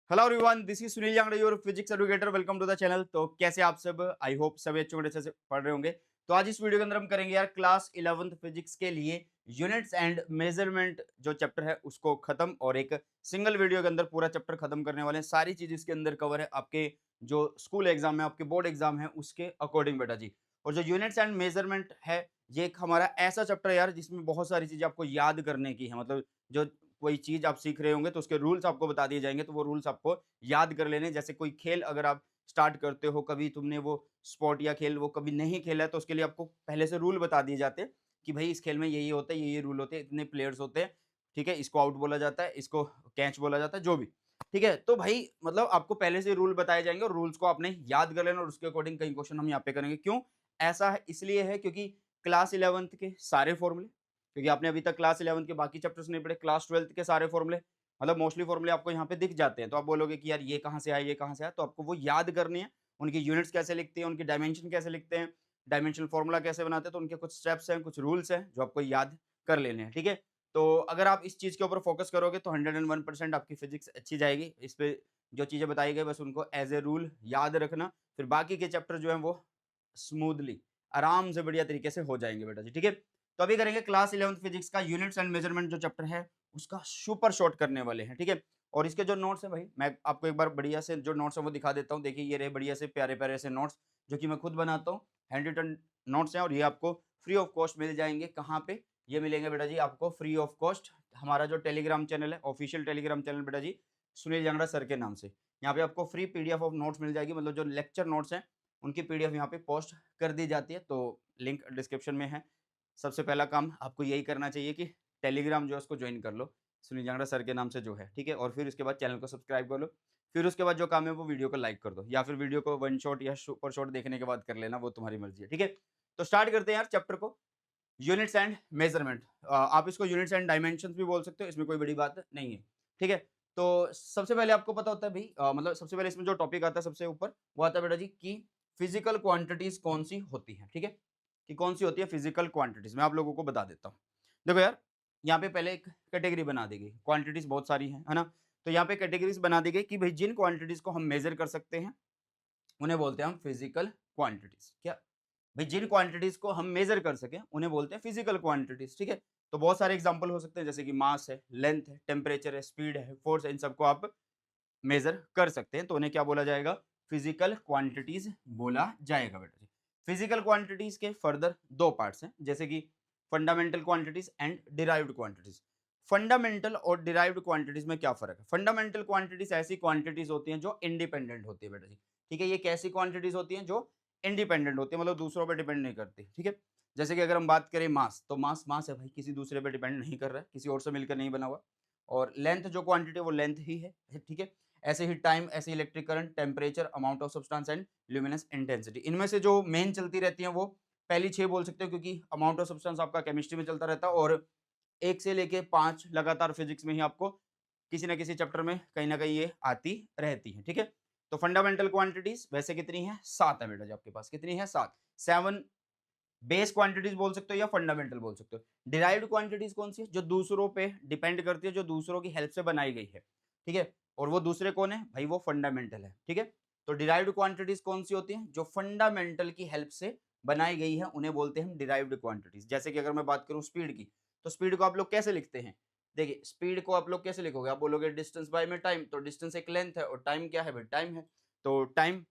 Hello everyone, this is Sunil Yangra, your physics educator. Welcome to the channel. तो कैसे आप सब? आई होप सभी अच्छे से पढ़ रहे होंगे। तो आज इस वीडियो के अंदर हम करेंगे यार क्लास 11th फिजिक्स के लिए यूनिट्स एंड मेजरमेंट जो चैप्टर है उसको खत्म, और एक सिंगल वीडियो के अंदर पूरा चैप्टर खत्म करने वाले हैं। सारी चीज इसके अंदर कवर है आपके जो स्कूल एग्जाम है, आपके बोर्ड एग्जाम है उसके अकॉर्डिंग बेटा जी। और जो यूनिट्स एंड मेजरमेंट है, ये एक हमारा ऐसा चैप्टर है यार जिसमें बहुत सारी चीजें आपको याद करने की है। मतलब जो कोई चीज आप सीख रहे होंगे तो उसके रूल्स आपको बता दिए जाएंगे, तो वो रूल्स आपको याद कर लेने। जैसे कोई खेल अगर आप स्टार्ट करते हो, कभी तुमने वो स्पोर्ट या खेल वो कभी नहीं खेला है, तो उसके लिए आपको पहले से रूल बता दिए जाते हैं कि भाई इस खेल में ये होता है, ये रूल होते हैं, इतने प्लेयर्स होते हैं, ठीक है, इसको आउट बोला जाता है, इसको कैच बोला जाता है, जो भी, ठीक है। तो भाई मतलब आपको पहले से रूल बताए जाएंगे और रूल्स को आपने याद कर लेना, और उसके अकॉर्डिंग कई क्वेश्चन हम यहाँ पे करेंगे। क्यों ऐसा है? इसलिए है क्योंकि क्लास 11th के सारे फॉर्मूले, क्योंकि आपने अभी तक क्लास 11th के बाकी चैप्टर्स नहीं पढ़े, क्लास 12th के सारे फॉर्मूले मतलब मोस्टली फॉर्मूले आपको यहाँ पे दिख जाते हैं। तो आप बोलोगे कि यार ये कहाँ से आया, ये कहाँ से आया, तो आपको वो याद करनी है। उनकी यूनिट्स कैसे लिखते हैं, उनकी डायमेंशन कैसे लिखते हैं, डायमेंशनल फॉर्मूला कैसे बनाते हैं, तो उनके कुछ स्टेप्स हैं, कुछ रूल्स हैं जो आपको याद कर लेने हैं, ठीक है। तो अगर आप इस चीज के ऊपर फोकस करोगे तो 101% आपकी फिजिक्स अच्छी जाएगी। इस पे जो चीजें बताई गई बस उनको एज ए रूल याद रखना, फिर बाकी के चैप्टर जो है वो स्मूथली आराम से बढ़िया तरीके से हो जाएंगे बेटा जी, ठीक है। तो अभी करेंगे क्लास 11th फिजिक्स का यूनिट्स एंड मेजरमेंट जो चैप्टर है उसका सुपर शॉर्ट करने वाले हैं, ठीक है। और इसके जो नोट्स है भाई, मैं आपको एक बार बढ़िया से जो नोट्स है वो दिखा देता हूँ। देखिए ये रहे बढ़िया से प्यारे प्यारे से नोट्स जो कि मैं खुद बनाता हूँ, हैंड रिटन नोट्स हैं, और ये आपको फ्री ऑफ कॉस्ट मिल जाएंगे। कहाँ पे ये मिलेंगे बेटा जी? आपको फ्री ऑफ कॉस्ट हमारा जो टेलीग्राम चैनल है, ऑफिशियल टेलीग्राम चैनल बेटा जी, सुनील जांगड़ा सर के नाम से। यहाँ पे आपको फ्री पीडीएफ ऑफ नोट्स मिल जाएगी, मतलब जो लेक्चर नोट्स हैं उनकी पीडीएफ यहाँ पे पोस्ट कर दी जाती है। तो लिंक डिस्क्रिप्शन में है। सबसे पहला काम आपको यही करना चाहिए कि टेलीग्राम जो है उसको ज्वाइन कर लो, सुनील जांगड़ा सर के नाम से जो है, ठीक है। और फिर उसके बाद चैनल को सब्सक्राइब कर लो। फिर उसके बाद जो काम है वो वीडियो को लाइक कर दो, या फिर वीडियो को वन शॉट या सुपर शॉट देखने के बाद कर लेना, वो तुम्हारी मर्जी है, ठीक है। तो स्टार्ट करते हैं यार चैप्टर को, यूनिट्स एंड मेजरमेंट। आप इसको यूनिट्स एंड डायमेंशंस भी बोल सकते हो, इसमें कोई बड़ी बात नहीं है, ठीक है। तो सबसे पहले आपको पता होता है भाई, मतलब सबसे पहले इसमें जो टॉपिक आता है सबसे ऊपर वो आता है बेटा जी कि फिजिकल क्वांटिटीज कौन सी होती है, ठीक है। कि कौन सी होती है फिजिकल क्वांटिटीज, मैं आप लोगों को बता देता हूँ। देखो यार, यहाँ पे पहले एक कैटेगरी बना दी गई, क्वांटिटीज बहुत सारी है ना। तो यहाँ पे कैटेगरीज बना दी गई कि भाई जिन क्वांटिटीज को हम मेजर कर सकते हैं उन्हें बोलते हैं हम फिजिकल क्वांटिटीज। क्या भाई? जिन क्वांटिटीज को हम मेजर कर सके उन्हें बोलते हैं फिजिकल क्वांटिटीज, ठीक है। तो बहुत सारे एग्जांपल हो सकते हैं, जैसे कि मास है, लेंथ है, टेम्परेचर है, स्पीड है, फोर्स है, इन सबको आप मेजर कर सकते हैं, तो उन्हें क्या बोला जाएगा? फिजिकल क्वांटिटीज बोला जाएगा बेटा जी। फिजिकल क्वांटिटीज के फर्दर दो पार्ट्स हैं, जैसे कि fundamental quantities and derived quantities. Fundamental और डिराइव्ड क्वांटिटीज में क्या फर्क है? फंडामेंटल क्वांटिटीज ऐसी क्वांटिटीज होती हैं जो इंडिपेंडेंट होती है बेटा जी, ठीक है। ये कैसी क्वांटिटीज होती हैं? जो इंडिपेंडेंट होती है, मतलब दूसरों पर डिपेंड नहीं करती, ठीक है। जैसे कि अगर हम बात करें मास, तो मास मास है भाई, किसी दूसरे पर डिपेंड नहीं कर रहा है, किसी और से मिलकर नहीं बना हुआ। और लेंथ जो क्वांटिटी है वो लेंथ ही है, ठीक है। ऐसे ही टाइम, ऐसे electric current, temperature, amount of substance and luminous intensity. इनमें से जो मेन चलती रहती हैं वो पहली 6 बोल सकते हो, क्योंकि अमाउंट ऑफ सब्सटेंस आपका केमिस्ट्री में चलता रहता है, और 1 से लेके 5 लगातार फिजिक्स में ही आपको किसी न किसी चैप्टर में कहीं न कहीं ये आती रहती है, ठीक है। तो फंडामेंटल क्वांटिटीज वैसे कितनी है? 7 है बेटा जी आपके पास। कितनी है? 7। 7 बेस क्वांटिटीज बोल सकते हो या फंडामेंटल बोल सकते हो। डिराइव्ड क्वांटिटीज कौन सी है? जो दूसरों पे डिपेंड करती है, जो दूसरों की हेल्प से बनाई गई है, ठीक है। और वो दूसरे कौन है भाई? वो फंडामेंटल है, ठीक है। तो डिराइव्ड क्वांटिटीज कौन सी होती हैं? जो फंडामेंटल की हेल्प से बनाई गई है उन्हें बोलते हैं हम डिराइव्ड क्वांटिटीज। जैसे कि अगर मैं बात करूं स्पीड की, तो स्पीड को आप लोग कैसे लिखते हैं? देखिए स्पीड को आप लोग कैसे लिखोगे? आप बोलोगे डिस्टेंस बाय में टाइम, तो डिस्टेंस एक लेंथ है, और टाइम क्या है भाई? टाइम है। तो टाइम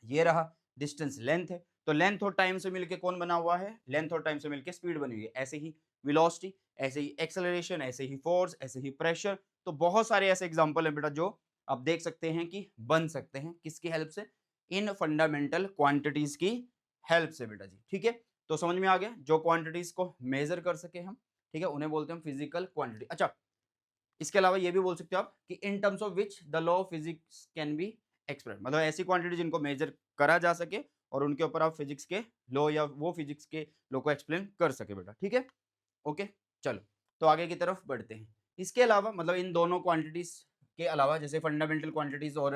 ये रहा, डिस्टेंस लेंथ है। तो लेंथ और टाइम से मिलके कौन बना हुआ है? लेंथ और टाइम से मिलके स्पीड बनी हुई है। ऐसे ही वेलोसिटी, ऐसे ही एक्सेलरेशन, ऐसे ही फोर्स, ऐसे ही प्रेशर। तो बहुत सारे ऐसे एग्जांपल हैं बेटा जो आप देख सकते हैं कि बन सकते हैं किसकी हेल्प से? इन फंडामेंटल क्वांटिटीज की हेल्प से बेटा जी, ठीक है। तो समझ में आ गया, जो क्वांटिटीज को मेजर कर सके हम, ठीक है, उन्हें बोलते हैं फिजिकल क्वांटिटी। अच्छा, इसके अलावा ये भी बोल सकते हो आप कि in terms of which the law of physics can be express, मतलब ऐसी क्वांटिटी जिनको मेजर करा जा सके और उनके ऊपर आप फिजिक्स के लॉ या वो फिजिक्स के लॉ को एक्सप्लेन कर सके बेटा, ठीक है। ओके, चलो तो आगे की तरफ बढ़ते हैं। इसके अलावा मतलब इन दोनों क्वांटिटीज के अलावा, जैसे फंडामेंटल क्वांटिटीज और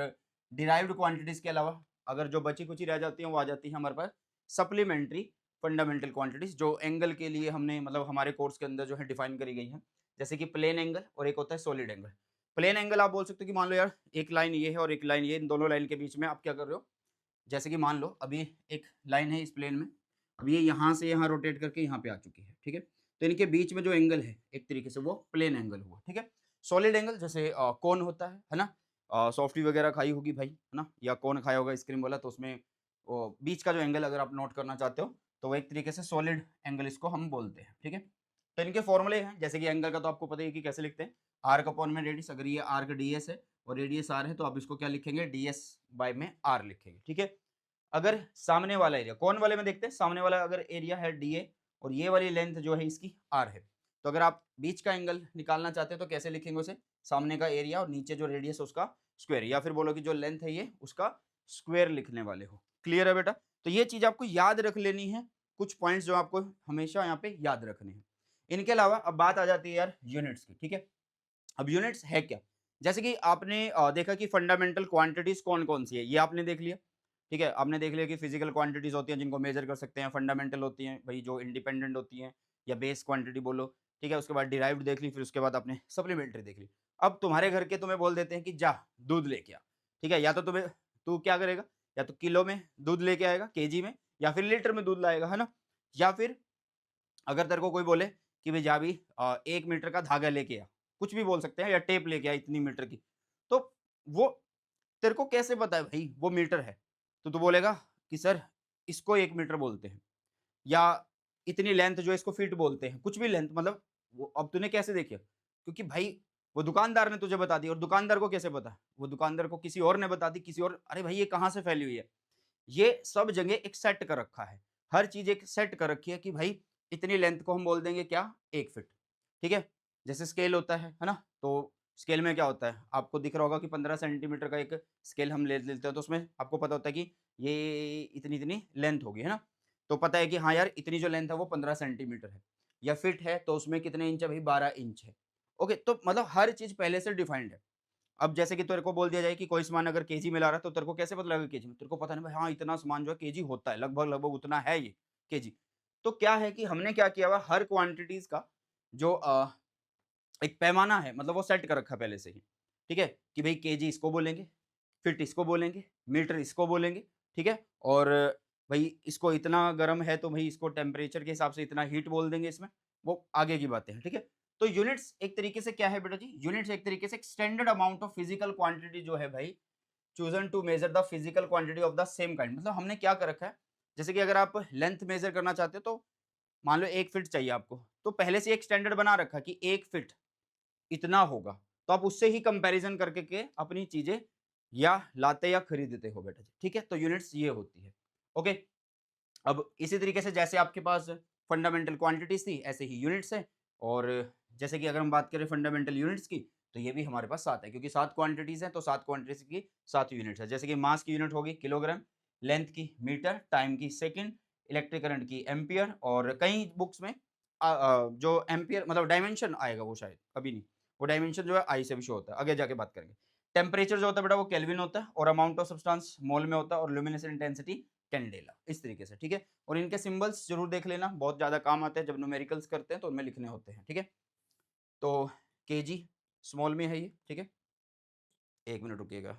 डिराइव्ड क्वांटिटीज के अलावा, अगर जो बची कुची रह जाती हैं वो आ जाती है हमारे पास सप्लीमेंट्री फंडामेंटल क्वांटिटीज, जो एंगल के लिए हमने मतलब हमारे कोर्स के अंदर जो है डिफाइन करी गई है। जैसे कि प्लेन एंगल और एक होता है सॉलिड एंगल। प्लेन एंगल आप बोल सकते हो कि मान लो यार एक लाइन ये है और एक लाइन ये, इन दोनों लाइन के बीच में आप क्या कर रहे हो, जैसे कि मान लो अभी एक लाइन है इस प्लेन में, अब ये यहाँ से यहाँ रोटेट करके यहाँ पे आ चुकी है, ठीक है। तो इनके बीच में जो एंगल है एक तरीके से वो प्लेन एंगल हुआ, ठीक है। सॉलिड एंगल जैसे कोन होता है ना, सॉफ्टी वगैरह खाई होगी भाई, है ना, या कोन खाया होगा आइसक्रीम वाला, तो उसमें वो बीच का जो एंगल अगर आप नोट करना चाहते हो तो वो एक तरीके से सॉलिड एंगल इसको हम बोलते हैं, ठीक है। तो इनके फॉर्मूले हैं, जैसे कि एंगल का तो आपको पता ही है कि कैसे लिखते हैं, आर्क अपॉन में रेडियस, अगर ये आर्क डीएस है और रेडियस आर है तो आप इसको क्या लिखेंगे, डीएस बाय में आर लिखेंगे, ठीक है। अगर सामने वाला एरिया, कौन वाले में देखते हैं, सामने वाला अगर एरिया है डीए और ये वाली लेंथ जो है इसकी आर है, तो अगर आप बीच का एंगल निकालना चाहते हैं तो कैसे लिखेंगे उसे, सामने का एरिया और नीचे जो रेडियस है उसका स्क्वायर, या फिर बोलो कि जो लेंथ है ये उसका स्क्वायर लिखने वाले हो। क्लियर है बेटा? तो ये चीज आपको याद रख लेनी है, कुछ पॉइंट्स जो आपको हमेशा यहाँ पे याद रखने हैं। इनके अलावा अब बात आ जाती है यार यूनिट्स की, ठीक है। अब यूनिट्स है क्या, जैसे कि आपने देखा कि फंडामेंटल क्वांटिटीज कौन कौन सी है, ये आपने देख लिया, ठीक है। आपने देख लिया कि फिजिकल क्वांटिटीज होती हैं जिनको मेजर कर सकते हैं, फंडामेंटल होती हैं भाई जो इंडिपेंडेंट होती हैं, या बेस क्वांटिटी बोलो, ठीक है। उसके बाद डिराइव्ड देख ली, फिर उसके बाद आपने सप्लीमेंट्री देख ली। अब तुम्हारे घर के तुम्हें बोल देते हैं कि जा दूध लेके आ, ठीक है, या तो तुम्हें, तू क्या करेगा, या तो किलो में दूध लेके आएगा, केजी में, या फिर लीटर में दूध लाएगा, है ना। या फिर अगर तेरे को कोई बोले कि भाई जा भी 1 मीटर का धागा लेके आ, कुछ भी बोल सकते हैं, या टेप लेके आ इतनी मीटर की, तो वो तेरे को कैसे पता है भाई वो मीटर है, तो तू बोलेगा कि सर इसको 1 मीटर बोलते हैं, या इतनी लेंथ जो है इसको फीट बोलते हैं, कुछ भी लेंथ, मतलब वो अब तूने कैसे देखा, क्योंकि भाई वो दुकानदार ने तुझे बता दी, और दुकानदार को कैसे पता, वो दुकानदार को किसी और ने बता दी, किसी और, अरे भाई ये कहाँ से फैली हुई है, ये सब जगह एक सेट कर रखा है, हर चीज एक सेट कर रखी है कि भाई इतनी लेंथ को हम बोल देंगे क्या, 1 फीट, ठीक है। जैसे स्केल होता है ना, तो स्केल में क्या होता है, आपको दिख रहा होगा कि 15 सेंटीमीटर का एक स्केल हम ले लेते हैं, तो उसमें आपको पता होता है कि ये इतनी इतनी लेंथ होगी, है ना। तो पता है कि हाँ यार इतनी जो लेंथ है वो 15 सेंटीमीटर है, या फिट है तो उसमें कितने इंच है भाई, 12 इंच है। ओके, तो मतलब हर चीज पहले से डिफाइंड है। अब जैसे कि तेरे को बोल दिया जाए कि कोई सामान अगर केजी में ला रहा है तो तेरे को कैसे पता लगेगा केजी में, तेरे को पता नहीं भाई, हाँ इतना सामान जो है केजी होता है, लगभग लगभग उतना है ये केजी। तो क्या है कि हमने क्या किया हुआ, हर क्वांटिटीज का जो एक पैमाना है, मतलब वो सेट कर रखा है पहले से ही, ठीक है, कि भाई केजी इसको बोलेंगे, फिट इसको बोलेंगे, मीटर इसको बोलेंगे, ठीक है। और भाई इसको इतना गर्म है तो भाई इसको टेम्परेचर के हिसाब से इतना हीट बोल देंगे इसमें, वो आगे की बातें हैं, ठीक है। तो यूनिट्स एक तरीके से क्या है बेटा जी, यूनिट्स एक तरीके से extended amount of physical quantity जो है भाई, chosen to measure the physical quantity of the same kind, मतलब हमने क्या कर रखा है, जैसे कि अगर आप लेंथ मेजर करना चाहते हो तो मान लो 1 फीट चाहिए आपको, तो पहले से एक स्टैंडर्ड बना रखा कि 1 फीट इतना होगा, तो आप उससे ही कंपैरिजन करके के अपनी चीजें या लाते या खरीदते हो बेटा जी, ठीक है। तो यूनिट्स ये होती है। ओके, अब इसी तरीके से जैसे आपके पास फंडामेंटल क्वांटिटीज थी ऐसे ही यूनिट्स है, और जैसे कि अगर हम बात करें फंडामेंटल यूनिट्स की, तो ये भी हमारे पास 7 है, क्योंकि 7 क्वांटिटीज हैं तो 7 क्वांटिटीज की 7 यूनिट्स है। जैसे कि मास की यूनिट होगी किलोग्राम, लेंथ की मीटर, टाइम की सेकंड, इलेक्ट्रिक करंट की एम्पियर, और कई बुक्स में जो एम्पियर मतलब डायमेंशन आएगा वो शायद कभी नहीं, वो डायमेंशन जो है आई से भी शो होता है, आगे जाके बात करेंगे। टेम्परेचर जो होता है बेटा वो केल्विन होता है, और अमाउंट ऑफ सब्सटेंस मोल में होता है, और ल्यूमिनेसेंट इंटेंसिटी कैंडेला, इस तरीके से, ठीक है। और इनके सिंबल्स जरूर देख लेना, बहुत ज्यादा काम आते हैं जब न्यूमेरिकल्स करते हैं तो उनमें लिखने होते हैं, ठीक है। तो केजी स्मॉल में है ये, ठीक है, 1 मिनट रुकिएगा।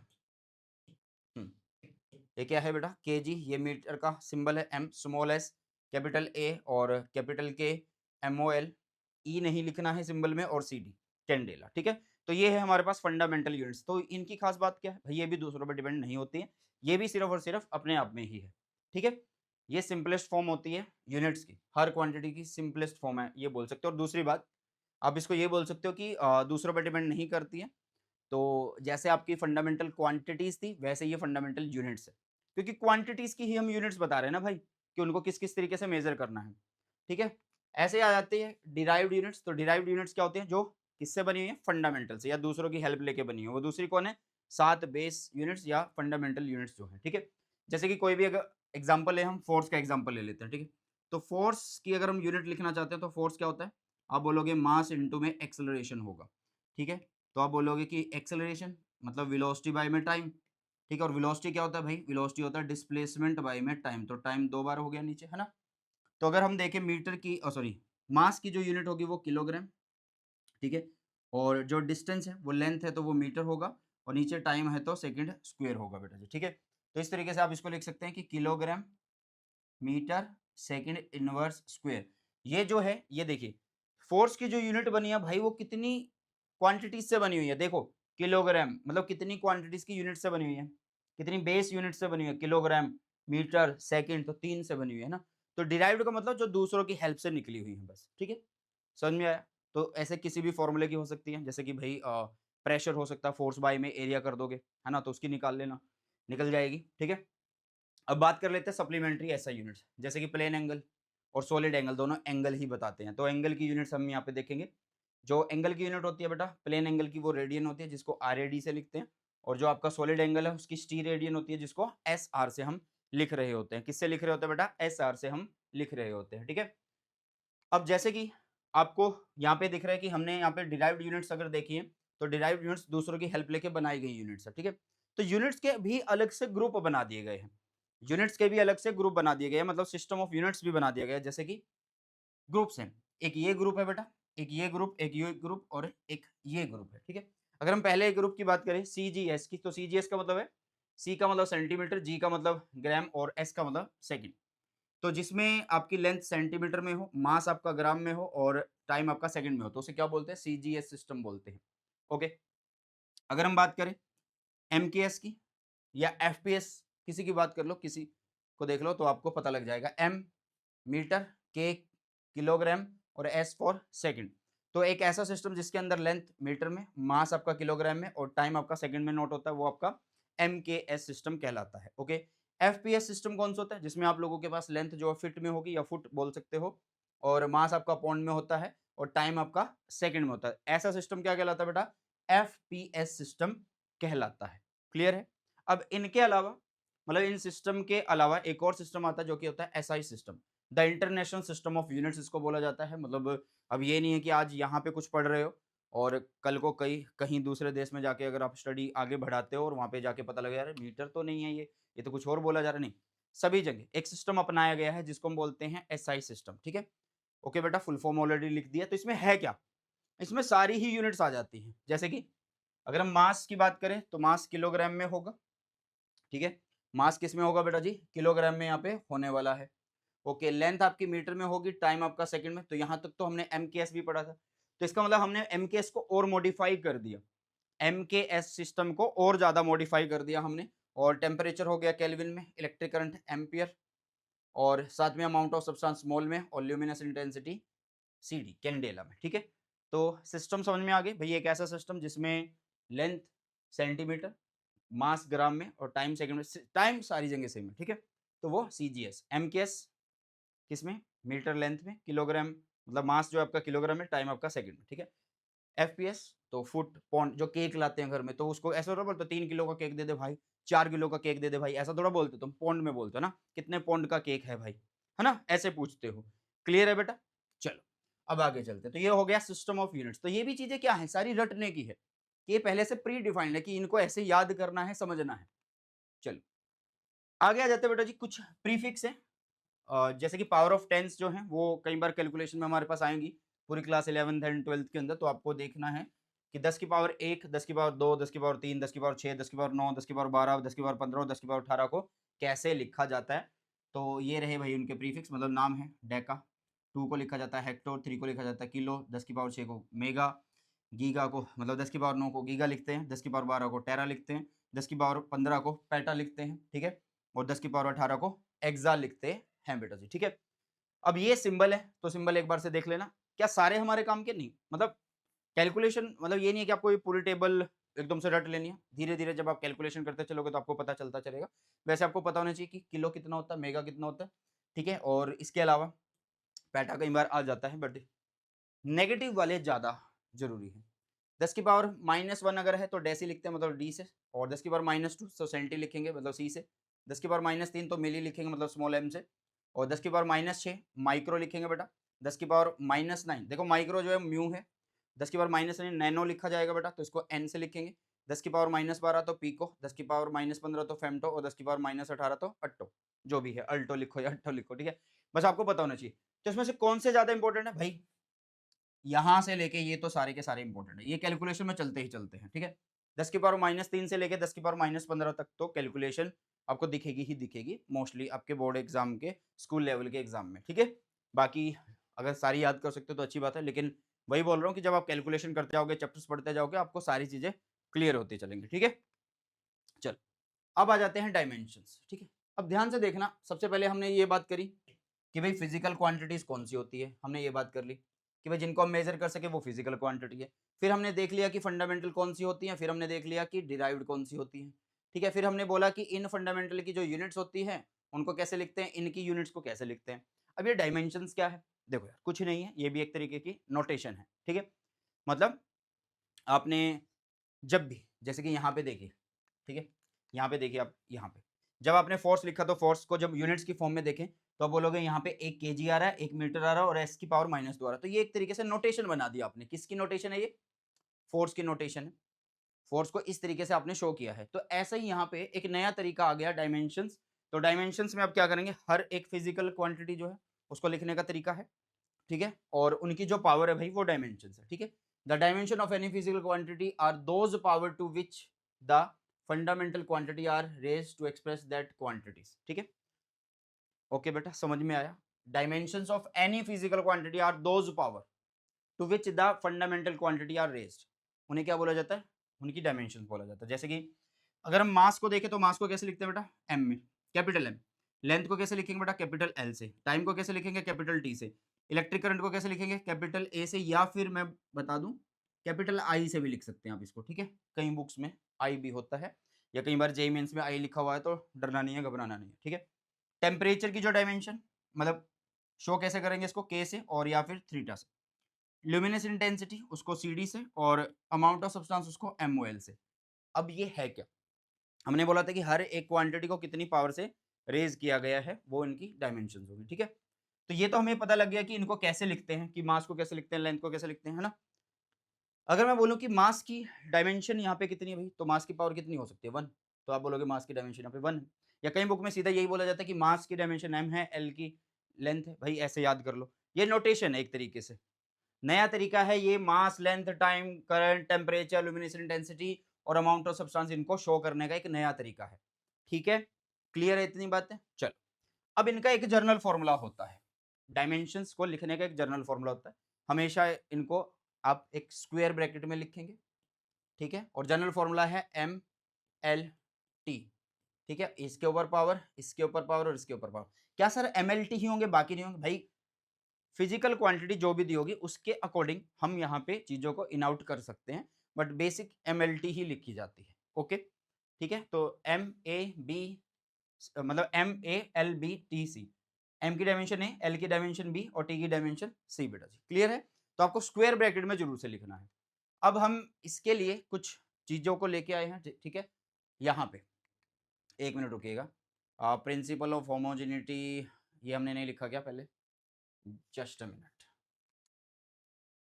ये क्या है बेटा, केजी, ये मीटर का सिंबल है M, small S, capital A और कैपिटल के, MOL, ई नहीं लिखना है सिंबल में, और CD कैंडेला, ठीक है। तो ये है हमारे पास फंडामेंटल यूनिट्स। तो इनकी खास बात क्या है भाई, ये भी दूसरों पर डिपेंड नहीं होती है, ये भी सिर्फ और सिर्फ अपने आप में ही है, ठीक है। ये सिंपलेस्ट फॉर्म होती है यूनिट्स की, हर क्वांटिटी की सिंपलेस्ट फॉर्म है ये बोल सकते हो। और दूसरी बात, आप इसको ये बोल सकते हो कि दूसरों पर डिपेंड नहीं करती है। तो जैसे आपकी फंडामेंटल क्वांटिटीज थी वैसे ये फंडामेंटल यूनिट्स है, क्योंकि क्वांटिटीज की ही हम यूनिट्स बता रहे हैं ना भाई, कि उनको किस किस तरीके से मेजर करना है, ठीक है। ऐसे आ जाते हैं डिराइव्ड यूनिट्स। तो डिराइव्ड यूनिट्स क्या होते हैं, जो किससे बनी हुई है, फंडामेंटल से या दूसरों की हेल्प लेके बनी है। वो दूसरी कौन है, 7 बेस यूनिट्स या फंडामेंटल यूनिट्स जो है, ठीक है। जैसे कि कोई भी अगर एग्जाम्पल है, हम फोर्स का एग्जाम्पल ले लेते हैं, ठीक है। तो फोर्स की अगर हम यूनिट लिखना चाहते हैं तो फोर्स क्या होता है, आप बोलोगे मास इंटू में एक्सेलरेशन होगा, ठीक है। तो आप बोलोगे कि एक्सेलरेशन मतलब वेलोसिटी बाय में टाइम, ठीक है। और वेलोसिटी क्या होता है भाई, वेलोसिटी होता है डिस्प्लेसमेंट बाय में टाइम, तो टाइम 2 बार हो गया नीचे, है ना। तो अगर हम देखें मीटर की सॉरी मास की जो यूनिट होगी वो किलोग्राम, ठीक है। और जो डिस्टेंस है वो लेंथ है तो वो मीटर होगा, और नीचे टाइम है तो सेकंड स्क्वायर होगा बेटा जी, ठीक है। तो इस तरीके से आप इसको लिख सकते हैं कि kilogram metre second inverse square. ये जो है ये देखिए फोर्स की जो यूनिट बनी है भाई वो कितनी क्वांटिटीज से बनी हुई है, देखो किलोग्राम मतलब कितनी क्वांटिटीज की यूनिट से बनी हुई है, कितनी बेस यूनिट से बनी हुई है, किलोग्राम मीटर सेकंड तो 3 से बनी हुई है ना। तो डिराइव्ड का मतलब जो दूसरों की हेल्प से निकली हुई है बस, ठीक है, समझ में आया। तो ऐसे किसी भी फॉर्मूले की हो सकती है, जैसे कि भाई प्रेशर हो सकता है, फोर्स बाय में एरिया कर दोगे है ना, तो उसकी निकाल लेना, निकल जाएगी, ठीक है। अब बात कर लेते हैं सप्लीमेंट्री एसआई यूनिट्स, जैसे कि प्लेन एंगल और सॉलिड एंगल दोनों एंगल ही बताते हैं। तो एंगल की यूनिट्स हम यहाँ पे देखेंगे। जो एंगल की यूनिट होती है बेटा प्लेन एंगल की वो रेडियन होती है जिसको आरएडी से लिखते हैं, और जो आपका सॉलिड एंगल है उसकी स्टी रेडियन होती है जिसको एस आर से हम लिख रहे होते हैं। किससे लिख रहे होते हैं बेटा, एस आर से हम लिख रहे होते हैं, ठीक है। अब जैसे कि आपको यहाँ पे दिख रहा है कि हमने यहाँ पे डिराइव्ड यूनिट्स अगर देखी है, तो डिराइव्ड यूनिट्स दूसरों की हेल्प लेके बनाई गई यूनिट्स है, ठीक है। तो यूनिट्स के भी अलग से ग्रुप बना दिए गए हैं, यूनिट्स के भी अलग से ग्रुप बना दिए गए हैं, मतलब सिस्टम ऑफ यूनिट्स भी बना दिया गया है। जैसे कि ग्रुप्स हैं, एक ये ग्रुप है बेटा, एक ये ग्रुप और एक ये ग्रुप है, ठीक है। अगर हम पहले ग्रुप की बात करें सीजीएस की, तो सीजीएस का मतलब है सी का मतलब सेंटीमीटर, जी का मतलब ग्राम और एस का मतलब सेकंड। तो जिसमें आपकी लेंथ सेंटीमीटर में हो, मास आपका ग्राम में हो और टाइम आपका सेकंड में हो, तो उसे क्या बोलते हैं, सीजीएस सिस्टम बोलते हैं। ओके, अगर हम बात करें एमकेएस की या एफपीएस, किसी की बात कर लो, किसी को देख लो तो आपको पता लग जाएगा। एम मीटर, के किलोग्राम और एस फॉर सेकंड। तो एक ऐसा सिस्टम जिसके अंदर लेंथ मीटर में, मास आपका किलोग्राम में और टाइम आपका सेकंड में नोट होता है, वो आपका एमकेएस सिस्टम कहलाता है। ओके, एफपीएस सिस्टम कौन सा होता है, जिसमें आप लोगों के पास लेंथ जो फिट में होगी या फुट बोल सकते हो, और मास आपका पौंड में होता है और टाइम आपका सेकंड में होता है। ऐसा सिस्टम क्या कहलाता है बेटा, एफपीएस सिस्टम कहलाता है। क्लियर है। अब इनके अलावा मतलब इन सिस्टम के अलावा एक और सिस्टम आता है जो कि होता है SI system, the international system of units इसको बोला जाता है। मतलब अब ये नहीं है कि आज यहाँ पे कुछ पढ़ रहे हो और कल को कहीं कहीं दूसरे देश में जाके अगर आप स्टडी आगे बढ़ाते हो और वहाँ पे जाके पता लगा यार मीटर तो नहीं है, ये तो कुछ और बोला जा रहा है, नहीं। सभी जगह एक सिस्टम अपनाया गया है जिसको हम बोलते हैं एसआई सिस्टम, ठीक है। ओके बेटा, फुल फॉर्म ऑलरेडी लिख दिया। तो इसमें है क्या, इसमें सारी ही यूनिट्स आ जाती हैं। जैसे कि अगर हम मास की बात करें तो मास किलोग्राम में होगा, ठीक है। मास किस में होगा बेटा जी, किलोग्राम में यहाँ पे होने वाला है। ओके, लेंथ आपकी मीटर में होगी, टाइम आपका सेकंड में। तो यहाँ तक तो हमने एमकेएस भी पढ़ा था, तो इसका मतलब हमने एमकेएस को और मॉडिफाई कर दिया, एमकेएस सिस्टम को और ज्यादा मॉडिफाई कर दिया हमने। और टेम्परेचर हो गया केल्विन में, इलेक्ट्रिक करंट एम्पियर, और साथ में अमाउंट ऑफ सब्सटेंस मोल में, और ल्यूमिनस इंटेंसिटी सीडी कैंडेला में, ठीक है। तो सिस्टम समझ में आ गई भाई, एक ऐसा सिस्टम जिसमें लेंथ सेंटीमीटर, मास ग्राम में और टाइम सेकंड में, टाइम सारी जगह सेम है, ठीक है। तो वो सीजीएस। एमकेएस किसमें, मीटर लेंथ में, किलोग्राम मतलब मास जो आपका किलोग्राम में, टाइम आपका सेकंड में, ठीक है। एफपीएस तो फुट पौंड, जो केक लाते हैं घर में तो उसको ऐसा थोड़ा बोलते 3 किलो का केक दे दे भाई, 4 किलो का केक दे दे भाई, ऐसा थोड़ा बोलते, तुम पौंड में बोलते हो ना, कितने पौंड का केक है भाई, है ना, ऐसे पूछते हो। क्लियर है बेटा, चलो अब आगे चलते हैं। तो ये हो गया सिस्टम ऑफ यूनिट्स। तो ये भी चीजें क्या है, सारी रटने की है, ये पहले से प्री डिफाइंड है कि इनको ऐसे याद करना है, समझना है। चलो आगे आ जाते हैं बेटा जी, कुछ प्रीफिक्स है। जैसे कि पावर ऑफ टेंस जो है वो कई बार कैलकुलेशन में हमारे पास आएंगी पूरी क्लास 11th एंड 12th के अंदर। तो आपको देखना है कि 10 की पावर 1, 10 की पावर 2, 10 की पावर 3, 10 की पावर 6, 10 की पावर 9, 10 की पावर 12, 10 की पावर 15 और 10 की पावर 18 को कैसे लिखा जाता है। तो ये रहे भाई उनके प्रीफिक्स, मतलब नाम है डेका, 2 को लिखा जाता है हेक्टोर, 3 को लिखा जाता है किलो, 10 की पावर 6 को मेगा, गीगा को मतलब 10 की पावर 9 को गीगा लिखते हैं, 10 की पावर 12 को टेरा लिखते हैं, 10 की पावर 15 को पेटा लिखते हैं, ठीक है, और 10 की पावर 18 को एक्सा लिखते हैं बेटा जी, ठीक है। अब ये सिंबल है तो सिंबल एक बार से देख लेना, क्या सारे हमारे काम के, नहीं, मतलब कैलकुलेशन मतलब ये नहीं है कि आपको ये पूरी टेबल एकदम से रट लेनी है, धीरे धीरे जब आप कैलकुलेशन करते चलोगे तो आपको पता चलता चलेगा। वैसे आपको पता होना चाहिए कि किलो कितना होता है, मेगा कितना होता है, ठीक है। और इसके अलावा पैटा कई बार आ जाता है, बट नेगेटिव वाले ज्यादा जरूरी है। 10 की पावर -1 अगर है तो डेसी लिखते हैं मतलब डी से, और 10 की पावर -2 तो सेंटी लिखेंगे मतलब सी से, 10 की पावर -3 तो मिली लिखेंगे मतलब स्मॉल एम से, और 10 की पावर -6 माइक्रो लिखेंगे बेटा, 10 की पावर -9 देखो माइक्रो जो है म्यू है, 10 की पावर -9 नैनो लिखा जाएगा बेटा, तो इसको एन से लिखेंगे, 10 की पावर -12 तो पीको, 10 की पावर -15 तो फेमटो, और 10 की पावर -18 तो अट्टो, जो भी है अल्टो लिखो या अट्टो लिखो, ठीक है। बस आपको पता होना चाहिए। तो इसमें से कौन से ज्यादा इंपॉर्टेंट है भाई, यहाँ से लेके ये तो सारे के सारे इंपॉर्टेंट है, ये कैलकुलेशन में चलते ही चलते हैं, ठीक है। 10 की पावर -3 से लेके 10 की पावर -15 तक तो कैलकुलेशन आपको दिखेगी ही दिखेगी मोस्टली आपके बोर्ड एग्जाम के, स्कूल लेवल के एग्जाम में, ठीक है। बाकी अगर सारी याद कर सकते हो तो अच्छी बात है, लेकिन वही बोल रहा हूँ कि जब आप कैलकुलेशन करते जाओगे, चैप्टर्स पढ़ते जाओगे, आपको सारी चीजें क्लियर होती चलेंगी, ठीक है। चलो अब आ जाते हैं डायमेंशंस, ठीक है। अब ध्यान से देखना, सबसे पहले हमने ये बात करी कि भाई फिजिकल क्वांटिटीज कौन सी होती है, हमने ये बात कर ली कि भाई जिनको हम मेजर कर सके वो फिजिकल क्वांटिटी है। फिर हमने देख लिया कि फंडामेंटल कौन सी होती है, फिर हमने देख लिया कि डिराइव्ड कौन सी होती है, ठीक है। फिर हमने बोला कि इन फंडामेंटल की जो यूनिट्स होती है उनको कैसे लिखते हैं, इनकी यूनिट्स को कैसे लिखते हैं। अब ये डायमेंशंस क्या है, देखो यार कुछ नहीं है, ये भी एक तरीके की नोटेशन है, ठीक है। मतलब आपने जब भी, जैसे कि यहाँ पे देखिए, ठीक है, यहाँ पे देखिए आप, यहाँ पे जब आपने फोर्स लिखा तो फोर्स को जब यूनिट्स की फॉर्म में देखें तो आप बोलोगे यहाँ पे 1 केजी आ रहा है, 1 मीटर आ रहा है और s की पावर -2 आ रहा है। तो ये एक तरीके से नोटेशन बना दिया आपने। किसकी नोटेशन है ये? फोर्स की नोटेशन है। फोर्स को इस तरीके से आपने शो किया है। तो ऐसा ही यहाँ पे एक नया तरीका आ गया डायमेंशंस। तो डायमेंशंस में आप क्या करेंगे, हर एक फिजिकल क्वांटिटी जो है उसको लिखने का तरीका है, ठीक है। और उनकी जो पावर है भाई वो डायमेंशंस है, ठीक है। The dimension of any physical quantity are those power to which the fundamental quantity are raised to express that quantities, ठीक है। ओके बेटा, समझ में आया। Dimensions of any physical quantity are those power to which the fundamental quantity are raised. उन्हें क्या बोला जाता है? उनकी डायमेंशंस बोला जाता है। जैसे कि अगर हम मास को देखें तो मास को कैसे लिखते हैं बेटा? एम में, कैपिटल एम। लेंथ को कैसे लिखेंगे बेटा? कैपिटल एल से। टाइम को कैसे लिखेंगे? कैपिटल टी से। इलेक्ट्रिक करंट को कैसे लिखेंगे? कैपिटल ए से, या फिर मैं बता दूं कैपिटल आई से भी लिख सकते हैं आप इसको, ठीक है। कई बुक्स में आई भी होता है, या कई बार जेईई मेंस में आई लिखा हुआ है, तो डरना नहीं है, घबराना नहीं है, ठीक है। टेम्परेचर की जो डायमेंशन, मतलब शो कैसे करेंगे इसको? के से और या फिर थीटा से। ल्यूमिनस इंटेंसिटी उसको सीडी से, और अमाउंट ऑफ सब्सटेंस उसको एमओएल से। अब ये है क्या? हमने बोला था कि हर एक क्वांटिटी को कितनी पावर से रेज किया गया है वो इनकी डायमेंशन होगी, ठीक है। तो ये तो हमें पता लग गया कि इनको कैसे लिखते हैं, कि मास को कैसे लिखते हैं, लेंथ को कैसे लिखते हैं, है ना। अगर मैं बोलूं कि मास की डायमेंशन यहाँ पे कितनी है भाई, तो मास की पावर कितनी हो सकती है? 1। तो आप बोलोगे मास की डायमेंशन यहाँ पे 1 है। या कई बुक में सीधा यही बोला जाता है कि मास की डायमेंशन m है, l की लेंथ है। भाई ऐसे याद कर लो, ये नोटेशन है एक तरीके से। नया तरीका है ये, mass, length, time, current, temperature, luminescent intensity और अमाउंट ऑफ सब्सटेंस, इनको शो करने का एक नया तरीका है, ठीक है। क्लियर है इतनी बातें? चलो अब इनका एक जर्नल फॉर्मूला होता है, डायमेंशंस को लिखने का एक जर्नल फॉर्मूला होता है। हमेशा इनको आप एक स्क्वायर ब्रैकेट में लिखेंगे, ठीक है। और जनरल फॉर्मूला है एम एल टी, ठीक है। इसके ऊपर पावर, इसके ऊपर पावर और इसके ऊपर पावर। क्या सर एम एल टी ही होंगे, बाकी नहीं होंगे? भाई फिजिकल क्वांटिटी जो भी दी होगी उसके अकॉर्डिंग हम यहाँ पे चीजों को इन आउट कर सकते हैं, but basic M L T ही लिखी जाती है, ओके, ठीक है। तो एम ए बी, मतलब M A L B T C. M की डायमेंशन ए, एल की डायमेंशन बी और टी की डायमेंशन सी। बेटा जी क्लियर है? तो आपको स्क्वायर ब्रैकेट में जरूर से लिखना है। अब हम इसके लिए कुछ चीजों को लेके आए हैं, ठीक है। यहाँ पे 1 मिनट रुकिएगा। प्रिंसिपल ऑफ होमोजेनिटी ये हमने नहीं लिखा क्या पहले? Just a minute.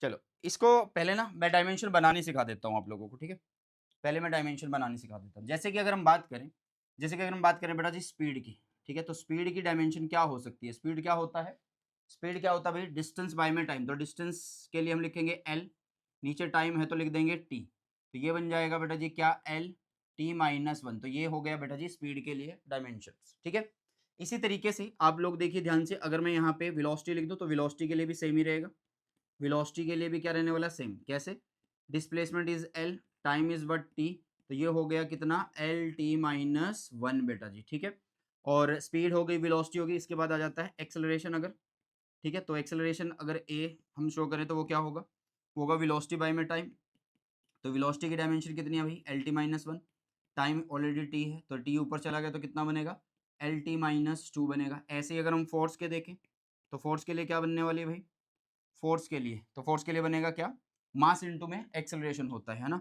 चलो इसको पहले ना मैं डायमेंशन बनानी सिखा देता हूँ आप लोगों को, ठीक है। पहले मैं डायमेंशन बनानी सिखा देता हूँ। जैसे कि अगर हम बात करें, बेटा जी स्पीड की, ठीक है। तो स्पीड की डायमेंशन क्या हो सकती है? स्पीड क्या होता है? स्पीड क्या होता है भाई? डिस्टेंस बाय में टाइम। तो डिस्टेंस के लिए हम लिखेंगे एल, नीचे टाइम है तो लिख देंगे टी। तो ये बन जाएगा बेटा जी क्या? L T -1। तो ये हो गया बेटा जी स्पीड के लिए डायमेंशन, ठीक है। इसी तरीके से आप लोग देखिए ध्यान से, अगर मैं यहाँ पे वेलोसिटी लिख दूँ तो वेलोसिटी के लिए भी सेम ही रहेगा। वेलोसिटी के लिए भी क्या रहने वाला? सेम। कैसे? Displacement is L, time is but T. तो ये हो गया कितना? एल टी -1 बेटा जी, ठीक है। और स्पीड हो गई, वेलोसिटी होगी, इसके बाद आ जाता है एक्सेलरेशन। अगर ठीक है, तो एक्सेलरेशन अगर ए हम शो करें तो वो क्या होगा? वो होगा वेलोसिटी बाय में टाइम। तो वेलोसिटी की डायमेंशन कितनी है भाई? L T -1। Time already T है तो टी ऊपर चला गया तो कितना बनेगा? एल टी -2 बनेगा। ऐसे ही अगर हम फोर्स के देखें तो फोर्स के लिए क्या बनने वाली है भाई? फोर्स के लिए, तो फोर्स के लिए बनेगा क्या? मास इनटू में एक्सेलरेशन होता है ना।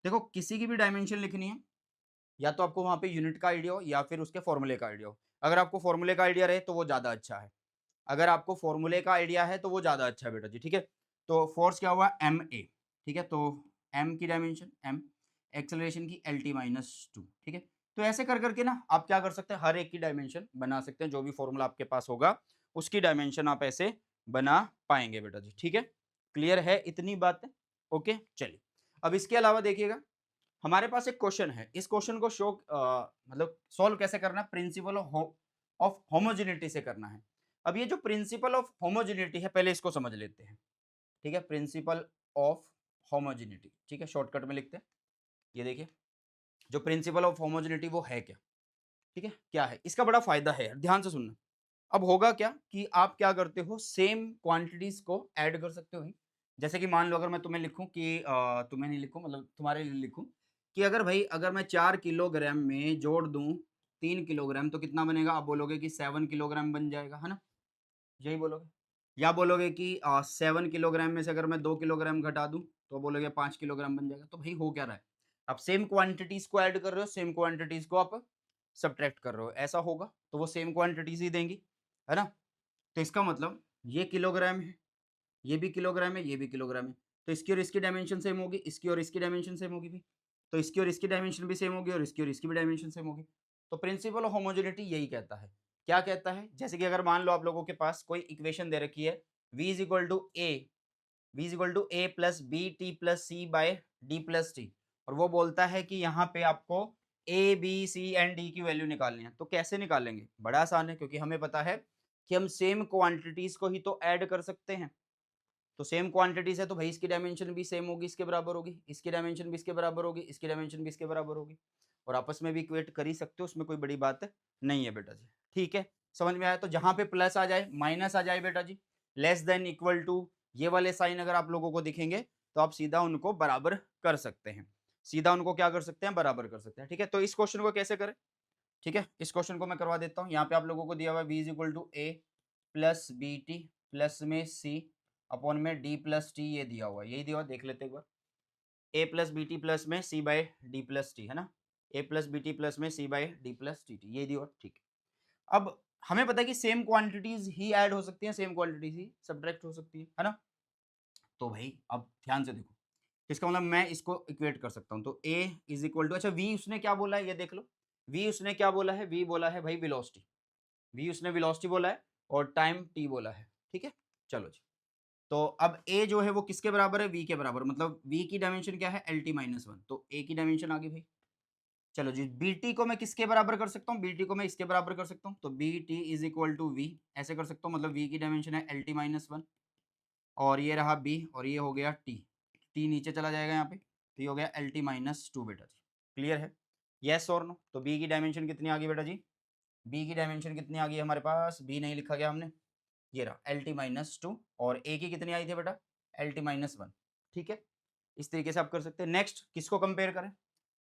देखो किसी की भी डायमेंशन लिखनी है, या तो आपको वहां पे यूनिट का आइडिया हो या फिर उसके फॉर्मूले का आइडिया हो। अगर आपको फॉर्मूले का आइडिया रहे तो वो ज्यादा अच्छा है। अगर आपको फॉर्मूले का आइडिया है तो वो ज्यादा अच्छा है बेटा जी, ठीक है। तो फोर्स क्या हुआ? एम ए, ठीक है। तो एम की डायमेंशन एम, एक्सेलरेशन की एल टी -2, ठीक है। तो ऐसे कर करके ना आप क्या कर सकते हैं? हर एक की डायमेंशन बना सकते हैं। जो भी फॉर्मूला आपके पास होगा उसकी डायमेंशन आप ऐसे बना पाएंगे बेटा जी, ठीक है। क्लियर है इतनी बातें? ओके, चलिए। अब इसके अलावा देखिएगा, हमारे पास एक क्वेश्चन है। इस क्वेश्चन को मतलब सॉल्व कैसे करना है? प्रिंसिपल ऑफ होमोजेनिटी से करना है। अब ये जो प्रिंसिपल ऑफ होमोजेनिटी है, पहले इसको समझ लेते हैं। ठीक है, प्रिंसिपल ऑफ होमोजेनिटी, ठीक है, शॉर्टकट में लिखते हैं। ये देखिए, जो प्रिंसिपल ऑफ होमोजेनिटी वो है क्या? ठीक है, क्या है इसका? बड़ा फायदा है यार, ध्यान से सुनना। अब होगा क्या कि आप क्या करते हो, सेम क्वांटिटीज को ऐड कर सकते हो भाई। जैसे कि मान लो, अगर मैं तुम्हें लिखूं कि तुम्हें नहीं लिखूं, मतलब तुम्हारे लिए लिखूं कि अगर भाई, अगर मैं 4 किलोग्राम में जोड़ दूं 3 किलोग्राम, तो कितना बनेगा? आप बोलोगे कि 7 किलोग्राम बन जाएगा, है ना? यही बोलोगे। या बोलोगे कि 7 किलोग्राम में से अगर मैं 2 किलोग्राम घटा दूं, तो बोलोगे 5 किलोग्राम बन जाएगा। तो भाई हो क्या रहा है? आप सेम क्वांटिटीज को ऐड कर रहे हो, सेम क्वांटिटीज को आप सब्ट्रैक्ट कर रहे हो, ऐसा होगा तो वो सेम क्वांटिटीज ही देंगी, है ना? तो इसका मतलब ये किलोग्राम है, ये भी किलोग्राम है, ये भी किलोग्राम है। तो इसकी और इसकी डायमेंशन सेम होगी, इसकी और इसकी डायमेंशन सेम होगी भी। तो इसकी और इसकी डायमेंशन भी सेम होगी, और इसकी भी डायमेंशन सेम होगी। तो प्रिंसिपल ऑफ होमोजेनिटी यही कहता है। क्या कहता है? जैसे कि अगर मान लो आप लोगों के पास कोई इक्वेशन दे रखी है, v is equal to A, v is equal to A plus B T plus C by D plus T, और वो बोलता है कि यहाँ पे आपको A B C and D की वैल्यू निकालनी है। तो कैसे निकालेंगे? बड़ा आसान है, क्योंकि हमें पता है कि हम सेम क्वांटिटीज को ही तो ऐड कर सकते हैं। तो सेम क्वांटिटीज है, तो भाई इसकी डायमेंशन भी सेम होगी, इसके बराबर होगी, इसकी डायमेंशन भी इसके बराबर होगी, इसकी डायमेंशन भी इसके बराबर होगी, और आपस में भी इक्वेट कर ही सकते हो, उसमें कोई बड़ी बात नहीं है बेटा जी। ठीक है, समझ में आया? तो जहां पे प्लस आ जाए, माइनस आ जाए बेटा जी, लेस देन, इक्वल टू, ये वाले साइन अगर आप लोगों को दिखेंगे, तो आप सीधा उनको बराबर कर सकते हैं। सीधा उनको क्या कर सकते हैं? बराबर कर सकते हैं। ठीक है, तो इस क्वेश्चन को कैसे करें? ठीक है, इस क्वेश्चन को मैं करवा देता हूँ। यहाँ पे आप लोगों को दिया हुआ है v is equal to A plus B T plus में सी अपॉन में डी प्लस टी, ये दिया हुआ है, यही दिया हुआ, देख लेते एक बार। A plus B T plus में C by D plus T, है ना? A plus B T plus में C by D plus T T, ये दिया हुआ, ठीक है। अब हमें पता है कि सेम क्वांटिटीज ही ऐड हो सकती हैं, सेम क्वांटिटीज ही सब्ट्रैक्ट हो सकती है ना? तो भाई अब ध्यान से देखो, इसका मतलब मैं इसको इक्वेट कर सकता हूँ। तो a इज इक्वल टू, अच्छा v उसने क्या बोला है ये देख लो। v उसने क्या बोला है? v बोला है भाई वेलोसिटी, v उसने वेलोसिटी बोला है, और टाइम t बोला है। ठीक है, चलो जी। तो अब a जो है वो किसके बराबर है? v के बराबर, मतलब v की डायमेंशन क्या है? lt माइनस वन, तो a की डायमेंशन आ गई भाई। चलो जी, bt को मैं किसके बराबर कर सकता हूँ? bt को मैं इसके बराबर कर सकता हूँ, तो bt is equal to v, ऐसे कर सकता हूँ, मतलब v की डायमेंशन है lt माइनस वन, और ये रहा b, और ये हो गया t, t नीचे चला जाएगा यहाँ पे, तो ये हो गया lt माइनस टू बेटा जी। क्लियर है? यस और नो? तो b की डायमेंशन कितनी आ गई बेटा जी? b की डायमेंशन कितनी आ गई हमारे पास? b नहीं लिखा गया हमने, ये रहा lt माइनस टू, और a की कितनी आई थी बेटा? lt minus one. ठीक है, इस तरीके से आप कर सकते हैं। नेक्स्ट किसको कंपेयर करें?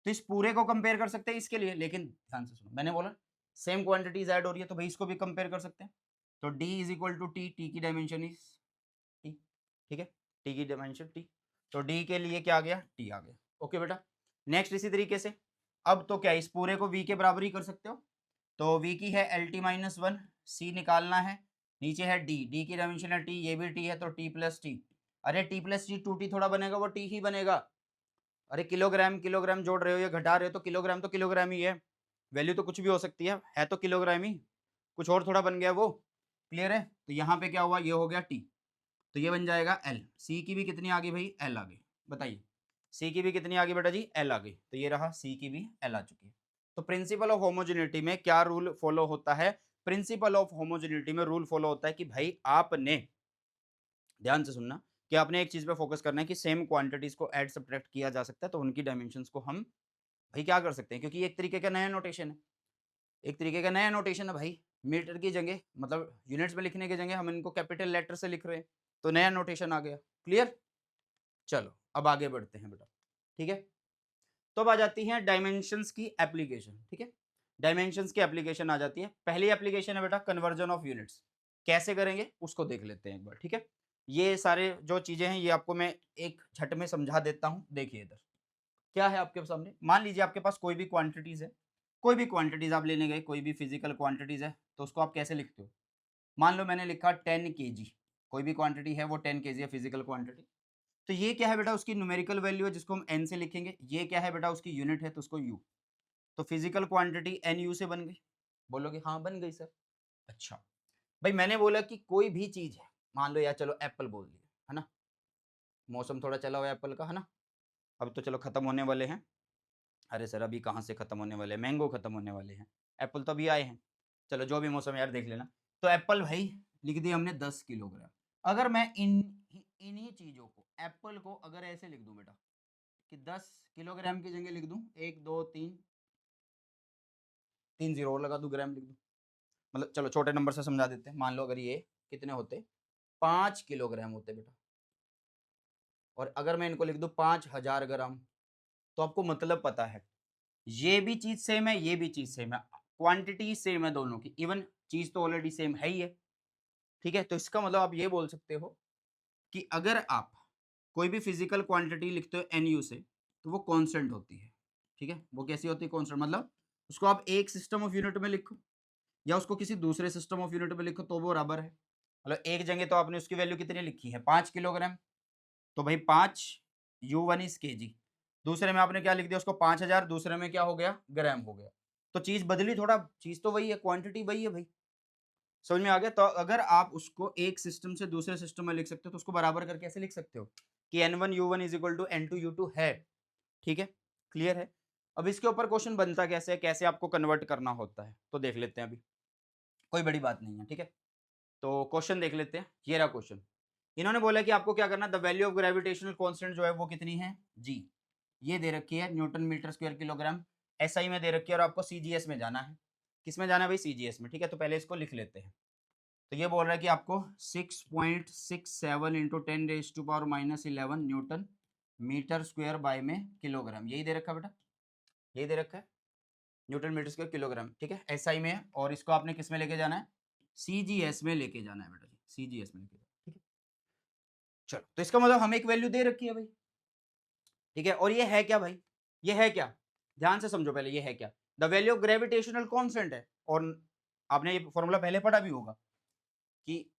तो इस पूरे को कंपेयर कर सकते हैं इसके लिए, लेकिन ध्यान से सुनो, मैंने बोला सेम क्वांटिटीज ऐड हो रही है, तो भाई इसको भी कंपेयर कर सकते हैं। तो d is equal to T, T की डायमेंशन इज टी, ठीक है, टी की डायमेंशन टी, तो डी के लिए क्या आ गया? टी आ गया। ओके बेटा, नेक्स्ट इसी तरीके से, अब तो क्या इस पूरे को v के बराबर ही कर सकते हो। तो v की है lt माइनस वन, सी निकालना है, नीचे है d, d की डायमेंशन है t, ये भी t है, तो t प्लस टी। अरे t plus T, two T थोड़ा बनेगा, वो t ही बनेगा। अरे किलोग्राम किलोग्राम जोड़ रहे हो या घटा रहे हो, तो किलोग्राम ही है, वैल्यू तो कुछ भी हो सकती है तो किलोग्राम ही, कुछ और थोड़ा बन गया वो। क्लियर है? तो यहाँ पे क्या हुआ? ये हो गया t, तो ये बन जाएगा L। C की भी कितनी आ गई भाई? L आ गई। बताइए, C की भी कितनी आ गई बेटा जी? L आ गई। तो ये रहा, C की भी L आ चुकी है। तो प्रिंसिपल ऑफ होमोजेनिटी में क्या रूल फॉलो होता है? प्रिंसिपल ऑफ होमोजेनिटी में रूल फॉलो होता है कि भाई आपने, ध्यान से सुनना, कि आपने एक चीज पे फोकस करना है कि सेम क्वांटिटीज को ऐड सब्ट्रैक्ट किया जा सकता है, तो उनकी डायमेंशंस को हम भाई क्या कर सकते हैं, क्योंकि एक तरीके का नया नोटेशन है, एक तरीके का नया नोटेशन है भाई। मीटर की जगह, मतलब यूनिट्स में लिखने की जगह हम इनको कैपिटल लेटर से लिख रहे हैं, तो नया नोटेशन आ गया। क्लियर? चलो अब आगे बढ़ते हैं बेटा। ठीक है, तो अब आ जाती है डायमेंशंस की एप्लीकेशन। ठीक है, डायमेंशंस की एप्लीकेशन आ जाती है। पहली एप्लीकेशन है बेटा कन्वर्जन ऑफ यूनिट्स। कैसे करेंगे उसको देख लेते हैं एक बार। ठीक है, ये सारे जो चीजें हैं ये आपको मैं एक झट में समझा देता हूं। देखिए इधर क्या है आपके सामने, मान लीजिए आपके पास कोई भी क्वांटिटीज है, कोई भी क्वांटिटीज आप लेने गए, कोई भी फिजिकल क्वांटिटीज है, तो उसको आप कैसे लिखते हो? मान लो मैंने लिखा 10 kg, कोई भी क्वांटिटी है वो 10 kg है, फिजिकल क्वांटिटी। तो ये क्या है बेटा? उसकी न्यूमेरिकल वैल्यू है, जिसको हम n से लिखेंगे। ये क्या है बेटा? उसकी यूनिट है, तो उसको u। तो फिजिकल क्वांटिटी NU से बन गई। बोलोगे हाँ बन गई सर। अच्छा भाई, मैंने बोला कि कोई भी चीज है, मान लो या चलो एप्पल बोल दिया, है ना? मौसम थोड़ा चला हुआ है एप्पल का, है ना। अब तो चलो खत्म होने वाले हैं। अरे सर अभी कहाँ से खत्म होने वाले हैं, मैंगो खत्म होने वाले हैं, एप्पल तो अभी आए हैं। चलो जो भी मौसम है यार देख लेना। तो एप्पल भाई लिख दिया हमने 10 किलोग्राम। अगर मैं इन्हीं चीजों को, एप्पल को अगर ऐसे लिख दूं बेटा कि 10 किलोग्राम की जगह लिख दूं, 1 2 3 3 जीरो और लगा दूं, ग्राम लिख दूं। मतलब चलो छोटे नंबर से समझा देते हैं। मान लो अगर ये कितने होते, 5 किलोग्राम होते बेटा, और अगर मैं इनको लिख दूं 5000 ग्राम, तो आपको मतलब पता है ये भी चीज सेम है, ये भी चीज सेम है, क्वांटिटी सेम है दोनों की, इवन चीज तो ऑलरेडी सेम है ही है। ठीक है, तो इसका मतलब आप ये बोल सकते हो कि अगर आप कोई भी फिजिकल क्वांटिटी लिखते हो एनयू से, तो वो कांस्टेंट होती है। ठीक है, वो कैसी होती है, कांस्टेंट, मतलब उसको आप एक सिस्टम ऑफ यूनिट में लिखो या उसको किसी दूसरे सिस्टम ऑफ यूनिट में लिखो तो वो बराबर है। मतलब एक जगह तो आपने उसकी वैल्यू कितनी लिखी है, 5 किलोग्राम, तो भाई 5 U1 इज केजी। दूसरे में आपने क्या लिख दिया उसको 5000, दूसरे में क्या हो गया, ग्राम हो गया। तो चीज बदली थोड़ा, चीज तो वही है, क्वांटिटी वही है भाई। समझ में आ गया। तो अगर आप उसको एक सिस्टम से दूसरे सिस्टम में लिख सकते हो तो उसको बराबर करके ऐसे लिख सकते हो कि N1 U1 is equal to N2 U2 है। ठीक है, क्लियर है। अब इसके ऊपर क्वेश्चन बनता कैसे है, कैसे आपको कन्वर्ट करना होता है, तो देख लेते हैं। अभी कोई बड़ी बात नहीं है। ठीक है, तो क्वेश्चन देख लेते हैं। ये रहा क्वेश्चन। इन्होंने बोला कि आपको क्या करना, the value of gravitational constant जो है वो कितनी है, जी, ये दे रखी है newton metre square kilogram, SI में दे रखी है, और आपको सीजीएस में जाना है। किस में जाना है भाई, सीजीएस में। ठीक है, तो पहले इसको लिख लेते हैं। तो ये बोल रहा है कि आपको 6.67 into 10⁻⁻11 newton metre square by में किलोग्राम, यही दे रखा है बेटा, यही दे रखा है, न्यूटन मीटर स्क्वायर किलोग्राम। ठीक है, एसआई में है, और इसको आपने किस में लेके जाना है, सीजीएस में लेके जाना है बेटा जी, सीजीएस में लेके जाना। ठीक है, चलो, तो इसका मतलब हमें एक वैल्यू दे रखी है भाई। ठीक है, और ये है क्या भाई, ये है क्या, ध्यान से समझो पहले, ये है क्या, the value of gravitational constant है। और आपने ये फॉर्मूला पहले पढ़ा भी होगा कि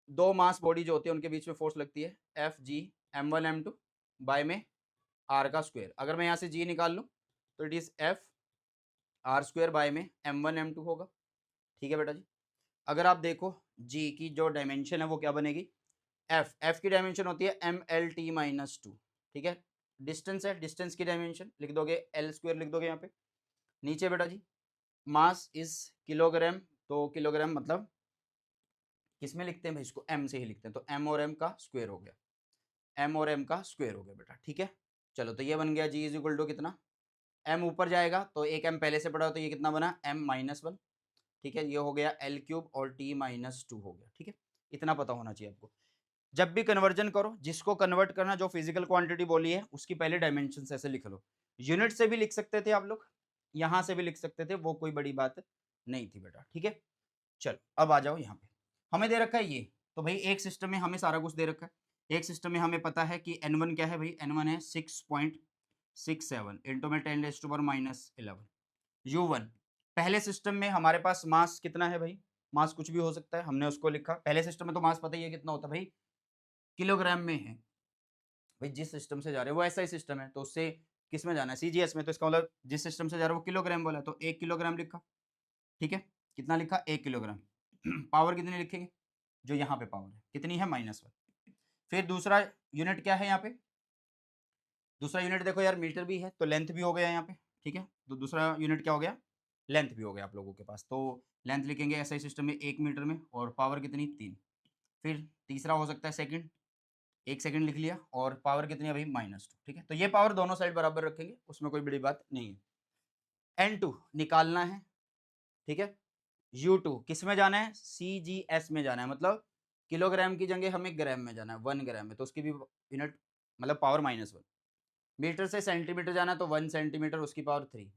दो मास बॉडी जो होती है उनके बीच में फोर्स लगती है Fg m1 m2 बाय में r का स्क्वायर। अगर मैं यहाँ से g निकाल लूँ तो it is F r square by में m1 m2 होगा। ठीक है बेटा जी, अगर आप देखो g की जो डायमेंशन है वो क्या बनेगी, f की डायमेंशन होती है MLT-2। ठीक है, डिस्टेंस है, डिस्टेंस की डायमेंशन लिख दोगे L स्क्वायर लिख दोगे यहाँ पे। नीचे बेटा जी मास इज किलोग्राम, तो किलोग्राम मतलब किस में लिखते हैं भाई, इसको m से ही लिखते हैं, तो m और m का स्क्वायर हो गया, m और m का स्क्वायर हो गया बेटा। ठीक है, चलो, तो ये बन गया g इज इक्वल टू कितना, m ऊपर जाएगा तो एक m पहले से पड़ा हो, तो ये कितना बना m-1। ठीक है, ये हो गया L³ और T-2 हो गया। ठीक है, इतना पता होना चाहिए आपको। जब भी कन्वर्जन करो, जिसको कन्वर्ट करना, जो फिजिकल क्वांटिटी बोली है उसकी पहले डायमेंशन ऐसे लिख लो। यूनिट से भी लिख सकते थे आप लोग, यहाँ से भी लिख सकते थे, वो कोई बड़ी बात नहीं थी बेटा। ठीक है, चलो अब आ जाओ यहाँ पे। हमें दे रखा है ये, तो भाई एक सिस्टम में हमें सारा कुछ दे रखा है। एक सिस्टम में हमें पता है कि N1 क्या है भाई, N1 है 6.67 इंटू में 10⁻⁻11 U1। पहले सिस्टम में हमारे पास मास कितना है भाई, मास कुछ भी हो सकता है, हमने उसको लिखा। पहले सिस्टम में तो मास पता ही है कितना होता है भाई, किलोग्राम में है। भाई जिस सिस्टम से जा रहे हैं वो ऐसा ही सिस्टम है, तो उससे किस में जाना है, सीजीएस में, तो इसका मतलब जिस सिस्टम से जा रहा है वो किलोग्राम बोला, तो 1 किलोग्राम लिखा। ठीक है, कितना लिखा, 1 किलोग्राम। पावर कितनी लिखेंगे, जो यहाँ पे पावर है कितनी है, -1। फिर दूसरा यूनिट क्या है यहाँ पे, दूसरा यूनिट देखो यार मीटर भी है, तो लेंथ भी हो गया यहाँ पे। ठीक है, तो दूसरा यूनिट क्या हो गया, लेंथ भी हो गया आप लोगों के पास। तो लेंथ लिखेंगे ऐसा ही सिस्टम में 1 मीटर में, और पावर कितनी, 3। फिर तीसरा हो सकता है सेकंड, 1 सेकंड लिख लिया, और पावर कितनी है भाई, -2। ठीक है, तो ये पावर दोनों साइड बराबर रखेंगे, उसमें कोई बड़ी बात नहीं है। N2 निकालना है। ठीक है, U2 किस में जाना है, CGS में जाना है, मतलब किलोग्राम की जगह हमें ग्राम में जाना है, 1 ग्राम में, तो उसकी भी यूनिट मतलब पावर -1। मीटर से सेंटीमीटर जाना है तो 1 सेंटीमीटर, उसकी पावर 3।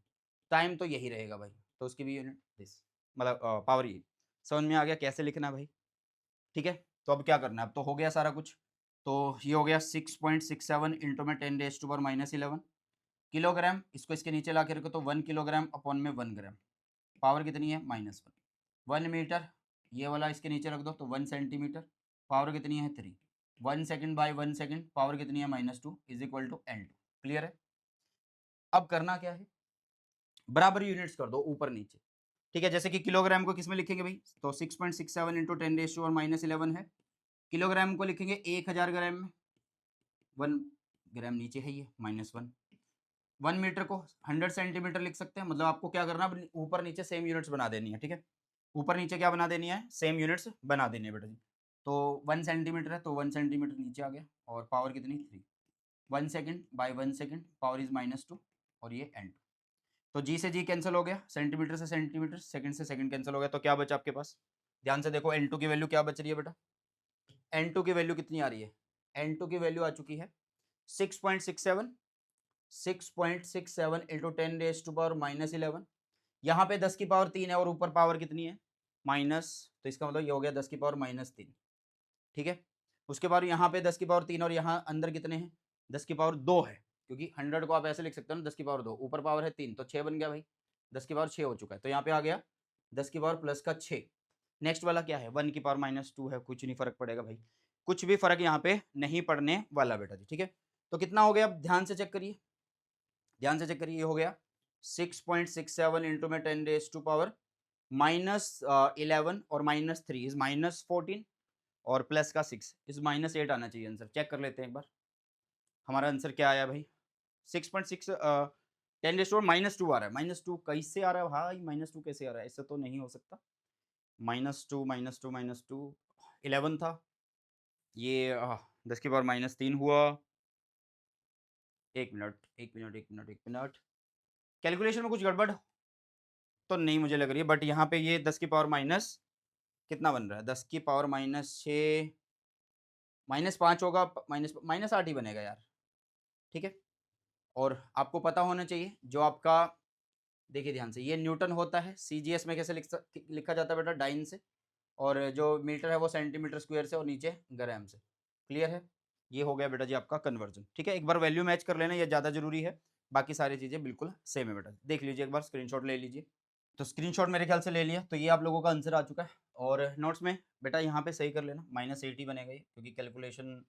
टाइम तो यही रहेगा भाई, तो उसकी भी यूनिट दिस, मतलब पावर ये। समझ में आ गया कैसे लिखना है भाई। ठीक है, तो अब क्या करना है, अब तो हो गया सारा कुछ। तो ये हो गया 6.67 इंटू में 10⁻⁻11 किलोग्राम। इसको इसके नीचे ला के रखो, तो 1 किलोग्राम अपॉन में 1 ग्राम, पावर कितनी है, -1। 1 मीटर, ये वाला इसके नीचे रख दो, तो 1 सेंटीमीटर, पावर कितनी है, 3। 1 सेकंड बाय 1 सेकंड, पावर कितनी है, -2 is equal to N2। Clear है। अब करना क्या है, बराबर यूनिट्स कर दो ऊपर नीचे। ठीक है, जैसे कि किलोग्राम को किस में लिखेंगे भाई, तो 6.67 इंटू 10⁻⁻11 है, किलोग्राम को लिखेंगे 1000 ग्राम में, 1 ग्राम नीचे है, ये -1। 1 मीटर को 100 सेंटीमीटर लिख सकते हैं, मतलब आपको क्या करना है, ऊपर नीचे सेम यूनिट्स बना देनी है, ठीक है। ऊपर नीचे क्या बना देनी है, सेम यूनिट्स बना देनी है बेटा जी। तो 1 सेंटीमीटर है तो 1 सेंटीमीटर नीचे आ गया, और पावर कितनी 3। 1 second by 1 second power is -2, और ये n2। तो जी से जी कैंसिल हो गया, सेंटीमीटर से सेंटीमीटर, सेकंड से सेकंड कैंसिल हो गया, तो क्या बचा आपके पास, ध्यान से देखो n2 की वैल्यू क्या बच रही है बेटा। n2 की वैल्यू कितनी आ रही है, n2 की वैल्यू आ चुकी है 6.67, 6.67 इंटू 10⁻⁻11। यहाँ पे 10 की पावर 3 है और ऊपर पावर कितनी है माइनस, तो इसका मतलब ये हो गया 10 की पावर -3, ठीक है। उसके बाद यहाँ पे 10 की पावर 3 और यहाँ अंदर कितने हैं, 10 की पावर 2 है, क्योंकि 100 को आप ऐसे लिख सकते हो ना, 10 की पावर 2, ऊपर पावर है 3 तो 6 बन गया भाई, 10 की पावर 6 हो चुका है, तो यहाँ पे आ गया 10 की पावर प्लस का 6। नेक्स्ट वाला क्या है, 1 की पावर -2 है, कुछ नहीं फर्क पड़ेगा भाई, कुछ भी फर्क यहाँ पे नहीं पड़ने वाला बेटा जी, ठीक है। तो कितना हो गया, अब ध्यान से चेक करिए, ध्यान से चेक करिए, ये हो गया 6.67 इंटू में 10⁻⁻11 और -3 इज -14, और प्लस का 6 इज -8 आना चाहिए आंसर। चेक कर लेते हैं एक बार, हमारा आंसर क्या आया भाई, 6.6 10⁻2 आ रहा है, -2 कैसे आ रहा है भाई, -2 कैसे आ रहा है, ऐसा तो नहीं हो सकता। -2 -2 -2 11 था, ये 10 की पावर -3 हुआ। एक मिनट एक मिनट एक मिनट एक मिनट, कैलकुलेशन में कुछ गड़बड़ तो नहीं मुझे लग रही है, बट यहाँ पे ये 10 की पावर माइनस कितना बन रहा है, 10 की पावर -6 -5 होगा, -8 ही बनेगा यार, ठीक है। और आपको पता होना चाहिए जो आपका, देखिए ध्यान से, ये न्यूटन होता है, सीजीएस में कैसे लिखा जाता है बेटा, डाइन से, और जो मीटर है वो सेंटीमीटर स्क्वायर से, और नीचे ग्राम से। क्लियर है, ये हो गया बेटा जी आपका कन्वर्जन, ठीक है। एक बार वैल्यू मैच कर लेना, ये ज़्यादा जरूरी है, बाकी सारी चीज़ें बिल्कुल सेम है बेटा, देख लीजिए एक बार, स्क्रीनशॉट ले लीजिए। तो स्क्रीनशॉट मेरे ख्याल से ले लिया, तो ये आप लोगों का आंसर आ चुका है। और नोट्स में बेटा यहाँ पे सही कर लेना, -8 ही बनेगा ये, क्योंकि कैलकुलेशन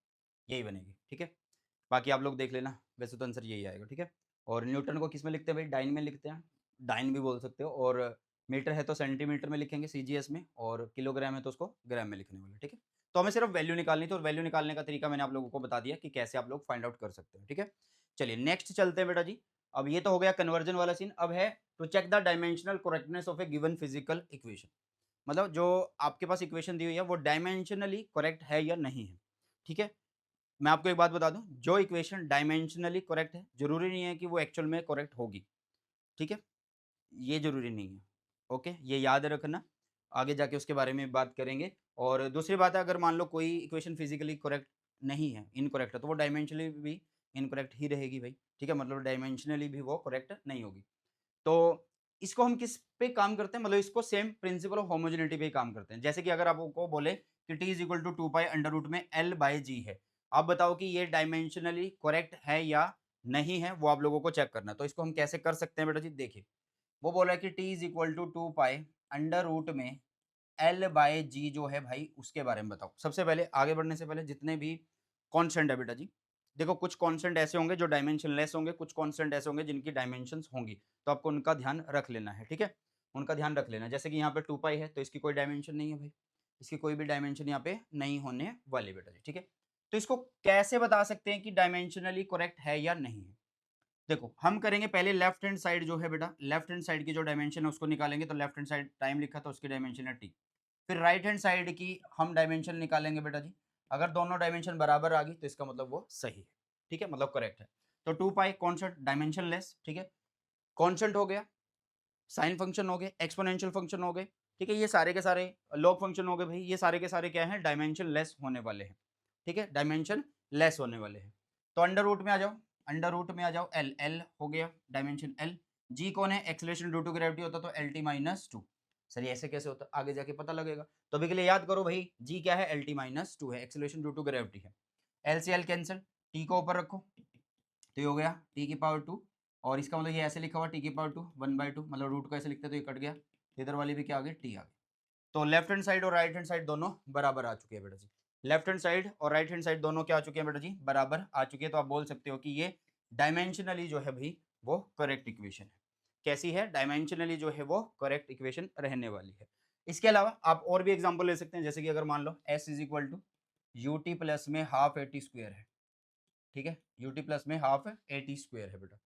यही बनेगी, ठीक है। बाकी आप लोग देख लेना, वैसे तो आंसर यही आएगा, ठीक है। और न्यूटन को किस में लिखते हैं भाई, डाइन में लिखते हैं, डाइन भी बोल सकते हो, और मीटर है तो सेंटीमीटर में लिखेंगे सीजीएस में, और किलोग्राम है तो उसको ग्राम में लिखने वाला, ठीक है। तो हमें सिर्फ वैल्यू निकालनी थी, और वैल्यू निकालने का तरीका मैंने आप लोगों को बता दिया कि कैसे आप लोग फाइंड आउट कर सकते हैं, ठीक है। चलिए नेक्स्ट चलते हैं बेटा जी। अब ये तो हो गया कन्वर्जन वाला सीन, अब है to check the dimensional correctness of a given physical equation, मतलब जो आपके पास इक्वेशन दी हुई है वो डायमेंशनली करेक्ट है या नहीं है, ठीक है। मैं आपको एक बात बता दूं, जो इक्वेशन डायमेंशनली करेक्ट है जरूरी नहीं है कि वो एक्चुअल में करेक्ट होगी, ठीक है, ये जरूरी नहीं है, ओके, ये याद रखना, आगे जाके उसके बारे में बात करेंगे। और दूसरी बात है, अगर मान लो कोई इक्वेशन फिजिकली करेक्ट नहीं है, इनकरेक्ट है, तो वो डायमेंशनली भी इनकरेक्ट ही रहेगी भाई, ठीक है, मतलब डायमेंशनली भी वो करेक्ट नहीं होगी। तो इसको हम किस पे काम करते हैं, मतलब इसको सेम प्रिंसिपल ऑफ होमोजेनिटी पे ही काम करते हैं। जैसे कि अगर आपको बोले कि t is equal to 2 pi under root में l बाई जी है, आप बताओ कि ये डायमेंशनली करेक्ट है या नहीं है, वो आप लोगों को चेक करना है। तो इसको हम कैसे कर सकते हैं बेटा जी, देखिए वो बोला है कि t is equal to 2 pi under root में l बाई जी जो है भाई, उसके बारे में बताओ। सबसे पहले आगे बढ़ने से पहले जितने भी कॉन्स्टेंट है बेटा जी, देखो कुछ कांस्टेंट ऐसे होंगे जो डायमेंशन लेस होंगे, कुछ कांस्टेंट ऐसे होंगे जिनकी डायमेंशंस होंगी, तो आपको उनका ध्यान रख लेना है, ठीक है, उनका ध्यान रख लेना है। जैसे कि यहाँ पे 2 पाई है तो इसकी कोई डायमेंशन नहीं है भाई, इसकी कोई भी डायमेंशन यहाँ पे नहीं होने वाली बेटा जी, ठीक है। तो इसको कैसे बता सकते हैं कि डायमेंशनली करेक्ट है या नहीं है, देखो हम करेंगे पहले लेफ्ट हैंड साइड जो है बेटा, लेफ्ट हैंड साइड की जो डायमेंशन है उसको निकालेंगे, तो लेफ्ट हैंड साइड टाइम लिखा था उसकी डायमेंशन है टी। फिर राइट हैंड साइड की हम डायमेंशन निकालेंगे बेटा जी, अगर दोनों डायमेंशन बराबर आ गई तो इसका मतलब वो सही है, ठीक है, मतलब करेक्ट है। तो 2 पाई कॉन्स्टेंट डायमेंशन लेस, ठीक है, कॉन्स्टेंट हो गया, साइन फंक्शन हो गए, एक्सपोनेंशियल फंक्शन हो गए, ठीक है, ये सारे के सारे लॉग फंक्शन हो गए भाई, ये सारे के सारे क्या हैं, डायमेंशन लेस होने वाले हैं, ठीक है, डायमेंशन लेस होने वाले हैं। तो अंडर रूट में आ जाओ, अंडर रूट में आ जाओ, एल एल हो गया डायमेंशन एल, जी कौन है, एक्सेलरेशन ड्यू टू ग्रेविटी होता तो L T minus two, sir ऐसे कैसे होता आगे जाके पता लगेगा, तो अभी के लिए याद करो भाई, जी क्या है, एल टी माइनस टू है, एक्सेलरेशन ड्यू टू ग्रेविटी है, एल से एल कैंसिल, टी को ऊपर रखो, तो ये हो गया टी की पावर 2, और इसका मतलब ये ऐसे लिखा हुआ टी की पावर 2 1/2, मतलब रूट को ऐसे लिखते तो ये कट गया, इधर वाली भी क्या आ गई, टी आ गई। तो लेफ्ट हैंड साइड और राइट हैंड साइड दोनों बराबर आ चुके हैं बेटा जी, लेफ्ट हैंड साइड और राइट हैंड साइड दोनों क्या आ चुके हैं बेटा जी, बराबर आ चुके हैं, तो आप बोल सकते हो कि ये डायमेंशनली जो है भाई वो करेक्ट इक्वेशन है। कैसी है, डायमेंशनली जो है वो करेक्ट इक्वेशन रहने वाली है। इसके अलावा आप और भी एग्जांपल ले सकते हैं, जैसे कि अगर मान लो s is equal to U T plus में हाफ ए टी स्क्वायर है, ठीक है, यूटी प्लस में हाफ ए टी स्क्वायर है बेटा।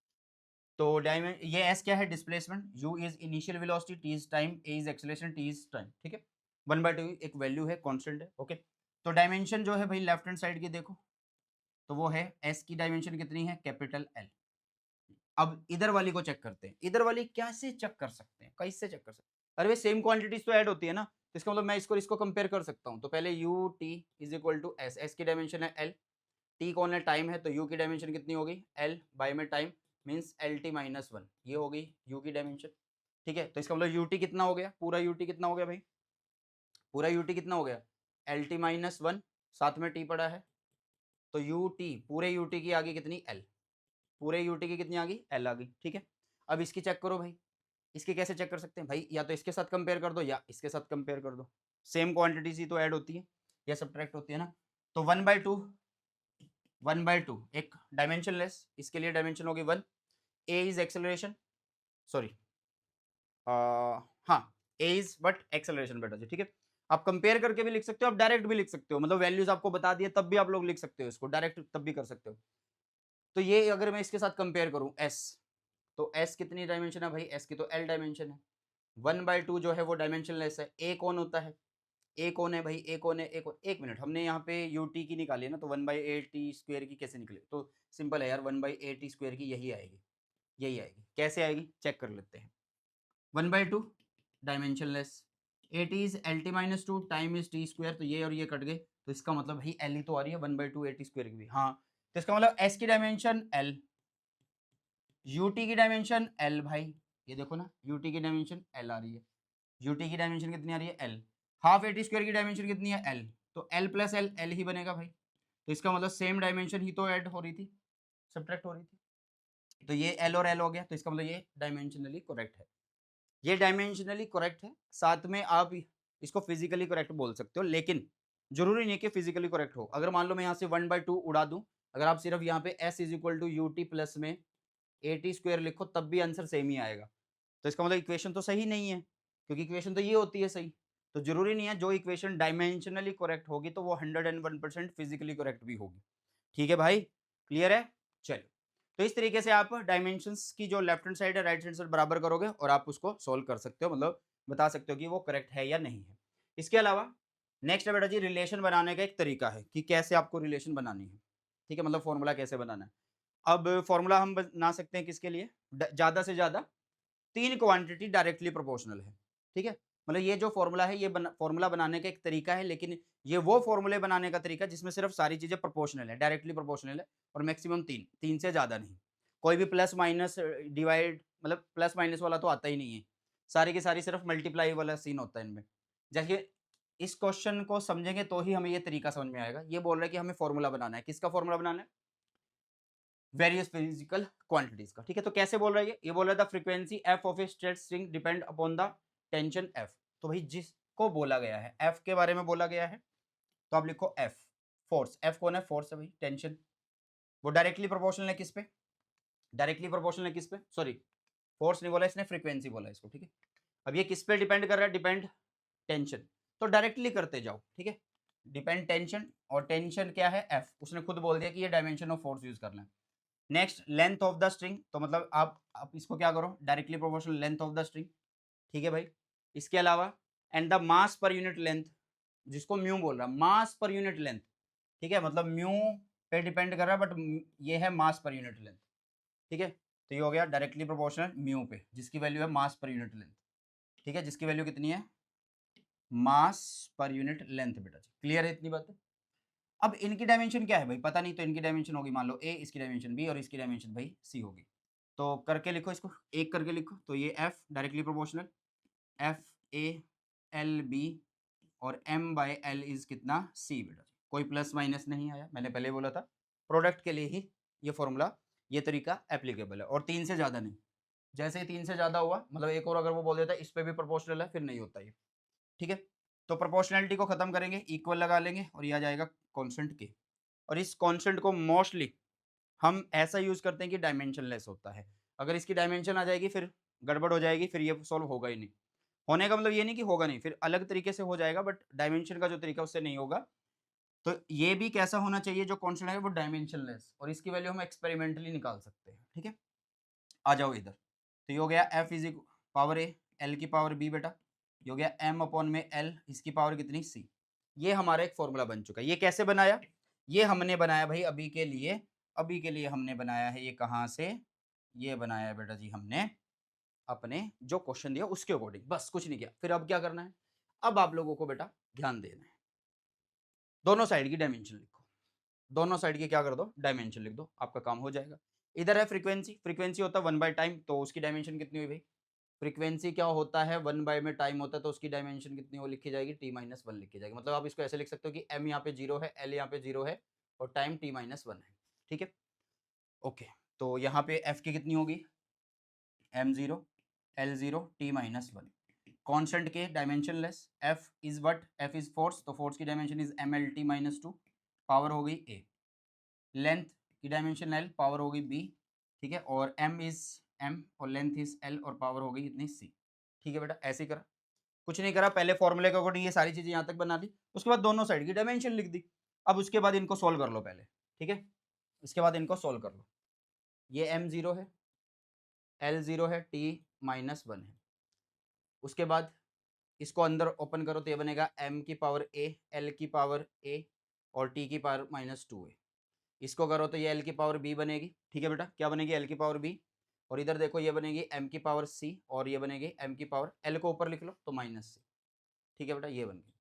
तो ये एस क्या है, displacement, U is initial velocity, T is time, A is acceleration, T is time, ठीक है। 1/2 एक वैल्यू है, कांस्टेंट है, ओके। तो डायमेंशन जो है भाई लेफ्ट हैंड साइड की देखो, तो वो है एस की डायमेंशन कितनी है, कैपिटल एल। अब इधर वाली को चेक करते हैं, इधर वाली कैसे चेक कर सकते हैं, कैसे चेक कर सकते हैं, अरे भाई सेम क्वांटिटीज तो ऐड होती है ना, तो इसका मतलब मैं इसको कंपेयर कर सकता हूँ। तो पहले U T is equal to S, S की डायमेंशन है एल, टी कौन है, टाइम है, तो यू की डायमेंशन कितनी होगी, एल बाय में time means L T minus one, ये होगी यू की डायमेंशन, ठीक है। तो इसका मतलब यूटी कितना हो गया, पूरा यूटी कितना हो गया भाई, पूरा यूटी कितना हो गया, एल टी माइनस वन, साथ में टी पड़ा है, तो यू टी पूरे यूटी की आ गई कितनी, एल, पूरे यूटी की कितनी आ गई, एल आ गई, ठीक है। अब इसकी चेक करो भाई, इसकी कैसे चेक कर सकते हैं भाई, या तो इसके साथ कंपेयर कर दो या इसके साथ कंपेयर कर दो, सेम क्वांटिटीज ही तो ऐड होती है या सब्ट्रैक्ट होती है ना। तो 1/2, 1/2 एक डायमेंशन लेस, इसके लिए डायमेंशन होगी 1, ए इज एक्सेलरेशन, सॉरी हाँ, ए इज बट एक्सेलरेशन बेटा जी, ठीक है। आप कंपेयर करके भी लिख सकते हो, आप डायरेक्ट भी लिख सकते हो, मतलब वैल्यूज आपको बता दिए तब भी आप लोग लिख सकते हो इसको डायरेक्ट, तब भी कर सकते हो। तो ये अगर मैं इसके साथ कंपेयर करूं एस, तो एस कितनी डायमेंशन है भाई, एस की तो एल डायमेंशन है, 1/2 जो है वो डायमेंशन लेस है, ए कौन होता है, ए कौन है भाई, ए कौन है, ए कौन, एक मिनट, हमने यहाँ पे यू टी की निकाली है ना, तो 1/8 स्क्वायर की कैसे निकले, तो सिंपल है यार, 1/8 स्क्वायर की यही आएगी, यही आएगी, कैसे आएगी चेक कर लेते हैं। 1/2 dimension less, A T is L T minus two, time is T square, तो ये और ये कट गए, तो इसका मतलब भाई एल ही तो आ रही है 1/2 ए टी स्क्वायर की भी, हाँ। तो इसका मतलब एस की डायमेंशन एल, यूटी की डायमेंशन एल भाई, ये देखो ना, यूटी की डायमेंशन एल आ रही है, यूटी की डायमेंशन कितनी आ रही है, L, half A T square की डायमेंशन कितनी है, एल, तो एल प्लस एल, एल ही बनेगा भाई, तो इसका मतलब सेम डायमेंशन ही तो ऐड हो रही थी, सब्ट्रैक्ट हो रही थी, तो ये एल और एल हो गया, तो इसका मतलब ये डायमेंशनली करेक्ट है, ये डायमेंशनली करेक्ट है, साथ में आप इसको फिजिकली करेक्ट बोल सकते हो, लेकिन जरूरी नहीं कि फिजिकली करेक्ट हो। अगर मान लो मैं यहाँ से 1/2 उड़ा दूं, अगर आप सिर्फ यहाँ पे s is equal to U T plus में ए टी स्क्वायर लिखो, तब भी आंसर सेम ही आएगा, तो इसका मतलब इक्वेशन तो सही नहीं है, क्योंकि इक्वेशन तो ये होती है सही, तो जरूरी नहीं है जो इक्वेशन डायमेंशनली करेक्ट होगी तो वो 101% फिजिकली करेक्ट भी होगी, ठीक है भाई, क्लियर है। चलो, तो इस तरीके से आप डायमेंशंस की जो लेफ्ट हैंड साइड है राइट हैंड साइड बराबर करोगे और आप उसको सोल्व कर सकते हो, मतलब बता सकते हो कि वो करेक्ट है या नहीं है। इसके अलावा नेक्स्ट है बेटा जी, रिलेशन बनाने का एक तरीका है कि कैसे आपको रिलेशन बनानी है, ठीक है, मतलब फॉर्मूला कैसे बनाना है। अब फॉर्मूला हम बना सकते हैं किसके लिए, ज्यादा से ज्यादा 3 क्वांटिटी डायरेक्टली प्रोपोर्शनल है, ठीक है। मतलब ये जो फॉर्मूला है ये फॉर्मूला बनाने का एक तरीका है, लेकिन ये वो फॉर्मूले बनाने का तरीका जिसमें सिर्फ सारी चीजें प्रोपोर्शनल है, डायरेक्टली प्रोपोर्शनल है, और मैक्सिमम 3 से ज्यादा नहीं, कोई भी प्लस माइनस डिवाइड, मतलब प्लस माइनस वाला तो आता ही नहीं है, सारी की सारी सिर्फ मल्टीप्लाई वाला सीन होता है इनमें। जैसे इस क्वेश्चन को समझेंगे तो ही हमें ये तरीका समझ में आएगा। ये बोल रहा है कि हमें फॉर्मूला बनाना है, किसका फॉर्मूला बनाना है, वेरियस फिजिकल क्वांटिटीज का, ठीक है। तो कैसे बोल रहा है ये बोल रहा है the frequency F of a straight string depend upon the tension F. तो भाई जिसको बोला गया है, एफ के बारे में बोला गया है, तो आप लिखो एफ, फोर्स, एफ कौन है, फोर्स है भाई, टेंशन, वो डायरेक्टली प्रोपोर्शनल है किस पे, डायरेक्टली प्रोपोर्शनल है किस पे, सॉरी फोर्स नहीं बोला इसने, फ्रीक्वेंसी बोला इसको, ठीक है। अब ये किस पे डिपेंड कर रहा है, डिपेंड टेंशन, तो डायरेक्टली करते जाओ, ठीक है, डिपेंड टेंशन, और टेंशन क्या है, एफ, उसने खुद बोल दिया कि ये डायमेंशन ऑफ फोर्स यूज करना है। Next length of the string, तो मतलब आप इसको क्या करो, directly proportional length of the string, ठीक है भाई। इसके अलावा and the mass per unit length, जिसको म्यू बोल रहा है, मास पर यूनिट लेंथ, ठीक है, मतलब म्यू पे डिपेंड कर रहा है, बट ये है मास पर यूनिट लेंथ, ठीक है। तो ये हो गया डायरेक्टली प्रोपोर्शनल म्यू पे, जिसकी वैल्यू है मास पर यूनिट लेंथ, ठीक है, जिसकी वैल्यू कितनी है, मास पर यूनिट लेंथ, बेटा क्लियर है इतनी बात। अब इनकी डायमेंशन क्या है भाई, पता नहीं, तो इनकी डायमेंशन होगी मान लो ए, इसकी डायमेंशन बी, और इसकी डायमेंशन भाई सी होगी। तो करके लिखो इसको, एक करके लिखो, तो ये F directly proportional, F A L B, और एम बाय एल इज कितना, सी, बेटा कोई प्लस माइनस नहीं आया, मैंने पहले बोला था प्रोडक्ट के लिए ही ये फॉर्मूला, ये तरीका एप्लीकेबल है, और 3 से ज़्यादा नहीं, जैसे ही 3 से ज़्यादा हुआ, मतलब एक और अगर वो बोल देता है इस पर भी प्रोपोर्शनल है, फिर नहीं होता ये, ठीक है। तो प्रोपोर्शनलिटी को खत्म करेंगे, इक्वल लगा लेंगे, और ये आ जाएगा कॉन्स्टेंट के, और इस कॉन्स्टेंट को मोस्टली हम ऐसा यूज करते हैं कि डायमेंशन लेस होता है, अगर इसकी डायमेंशन आ जाएगी फिर गड़बड़ हो जाएगी, फिर ये सॉल्व होगा ही नहीं, होने का मतलब ये नहीं कि होगा नहीं, फिर अलग तरीके से हो जाएगा, बट डायमेंशन का जो तरीका उससे नहीं होगा। तो ये भी कैसा होना चाहिए, जो कांस्टेंट है वो डायमेंशनलेस, और इसकी वैल्यू हम एक्सपेरिमेंटली निकाल सकते हैं। ठीक है, आ जाओ इधर। तो ये हो गया F is power A L की पावर बी बेटा, ये हो गया एम अपॉन में एल, इसकी पावर कितनी सी। ये हमारा एक फॉर्मूला बन चुका है। ये कैसे बनाया, ये हमने बनाया भाई अभी के लिए, अभी के लिए हमने बनाया है। ये कहाँ से, ये बनाया है बेटा जी हमने अपने जो क्वेश्चन दिया उसके अकॉर्डिंग, बस कुछ नहीं किया। फिर अब क्या करना है, अब आप लोगों को बेटा ध्यान देना है, दोनों साइड की डायमेंशन लिखो, दोनों साइड की क्या कर दो, डायमेंशन लिख दो, आपका काम हो जाएगा। इधर है फ्रीक्वेंसी, फ्रीक्वेंसी होता है 1 बाय टाइम, तो उसकी डायमेंशन कितनी हुई भाई, फ्रीक्वेंसी क्या होता है 1 बाय में टाइम होता है, तो उसकी डायमेंशन कितनी हो लिखी जाएगी, t-1 लिखी जाएगी। मतलब आप इसको ऐसे लिख सकते हो कि m यहाँ पे 0 है, l यहाँ पे 0 है, और टाइम t-1 है। ठीक है, ओके। तो यहाँ पे f की कितनी होगी, m0 l0 t-1, कांस्टेंट के dimensionless, f is what, f is force, तो फोर्स की डायमेंशन इज mlt-2, पावर हो गई a, लेंथ की डायमेंशन l, पावर हो गई b, ठीक है, और m इज m और लेंथ इज l और पावर हो गई इतनी c। ठीक है बेटा, ऐसे ही करा, कुछ नहीं करा, पहले फॉर्मूले के अकॉर्डिंग ये सारी चीजें यहाँ तक बना ली, उसके बाद दोनों साइड की डायमेंशन लिख दी। अब उसके बाद इनको सोल्व कर लो पहले, ठीक है, इसके बाद इनको सोल्व कर लो। ये m0 है, l0 है, t-1 है, उसके बाद इसको अंदर ओपन करो तो ये बनेगा m की पावर a, l की पावर a और t की पावर -2 है। इसको करो तो ये l की पावर b बनेगी। ठीक है बेटा, क्या बनेगी, l की पावर b, और इधर देखो ये बनेगी m की पावर c, और ये बनेगी m की पावर, l को ऊपर लिख लो तो -c। ठीक है बेटा, ये बन गई।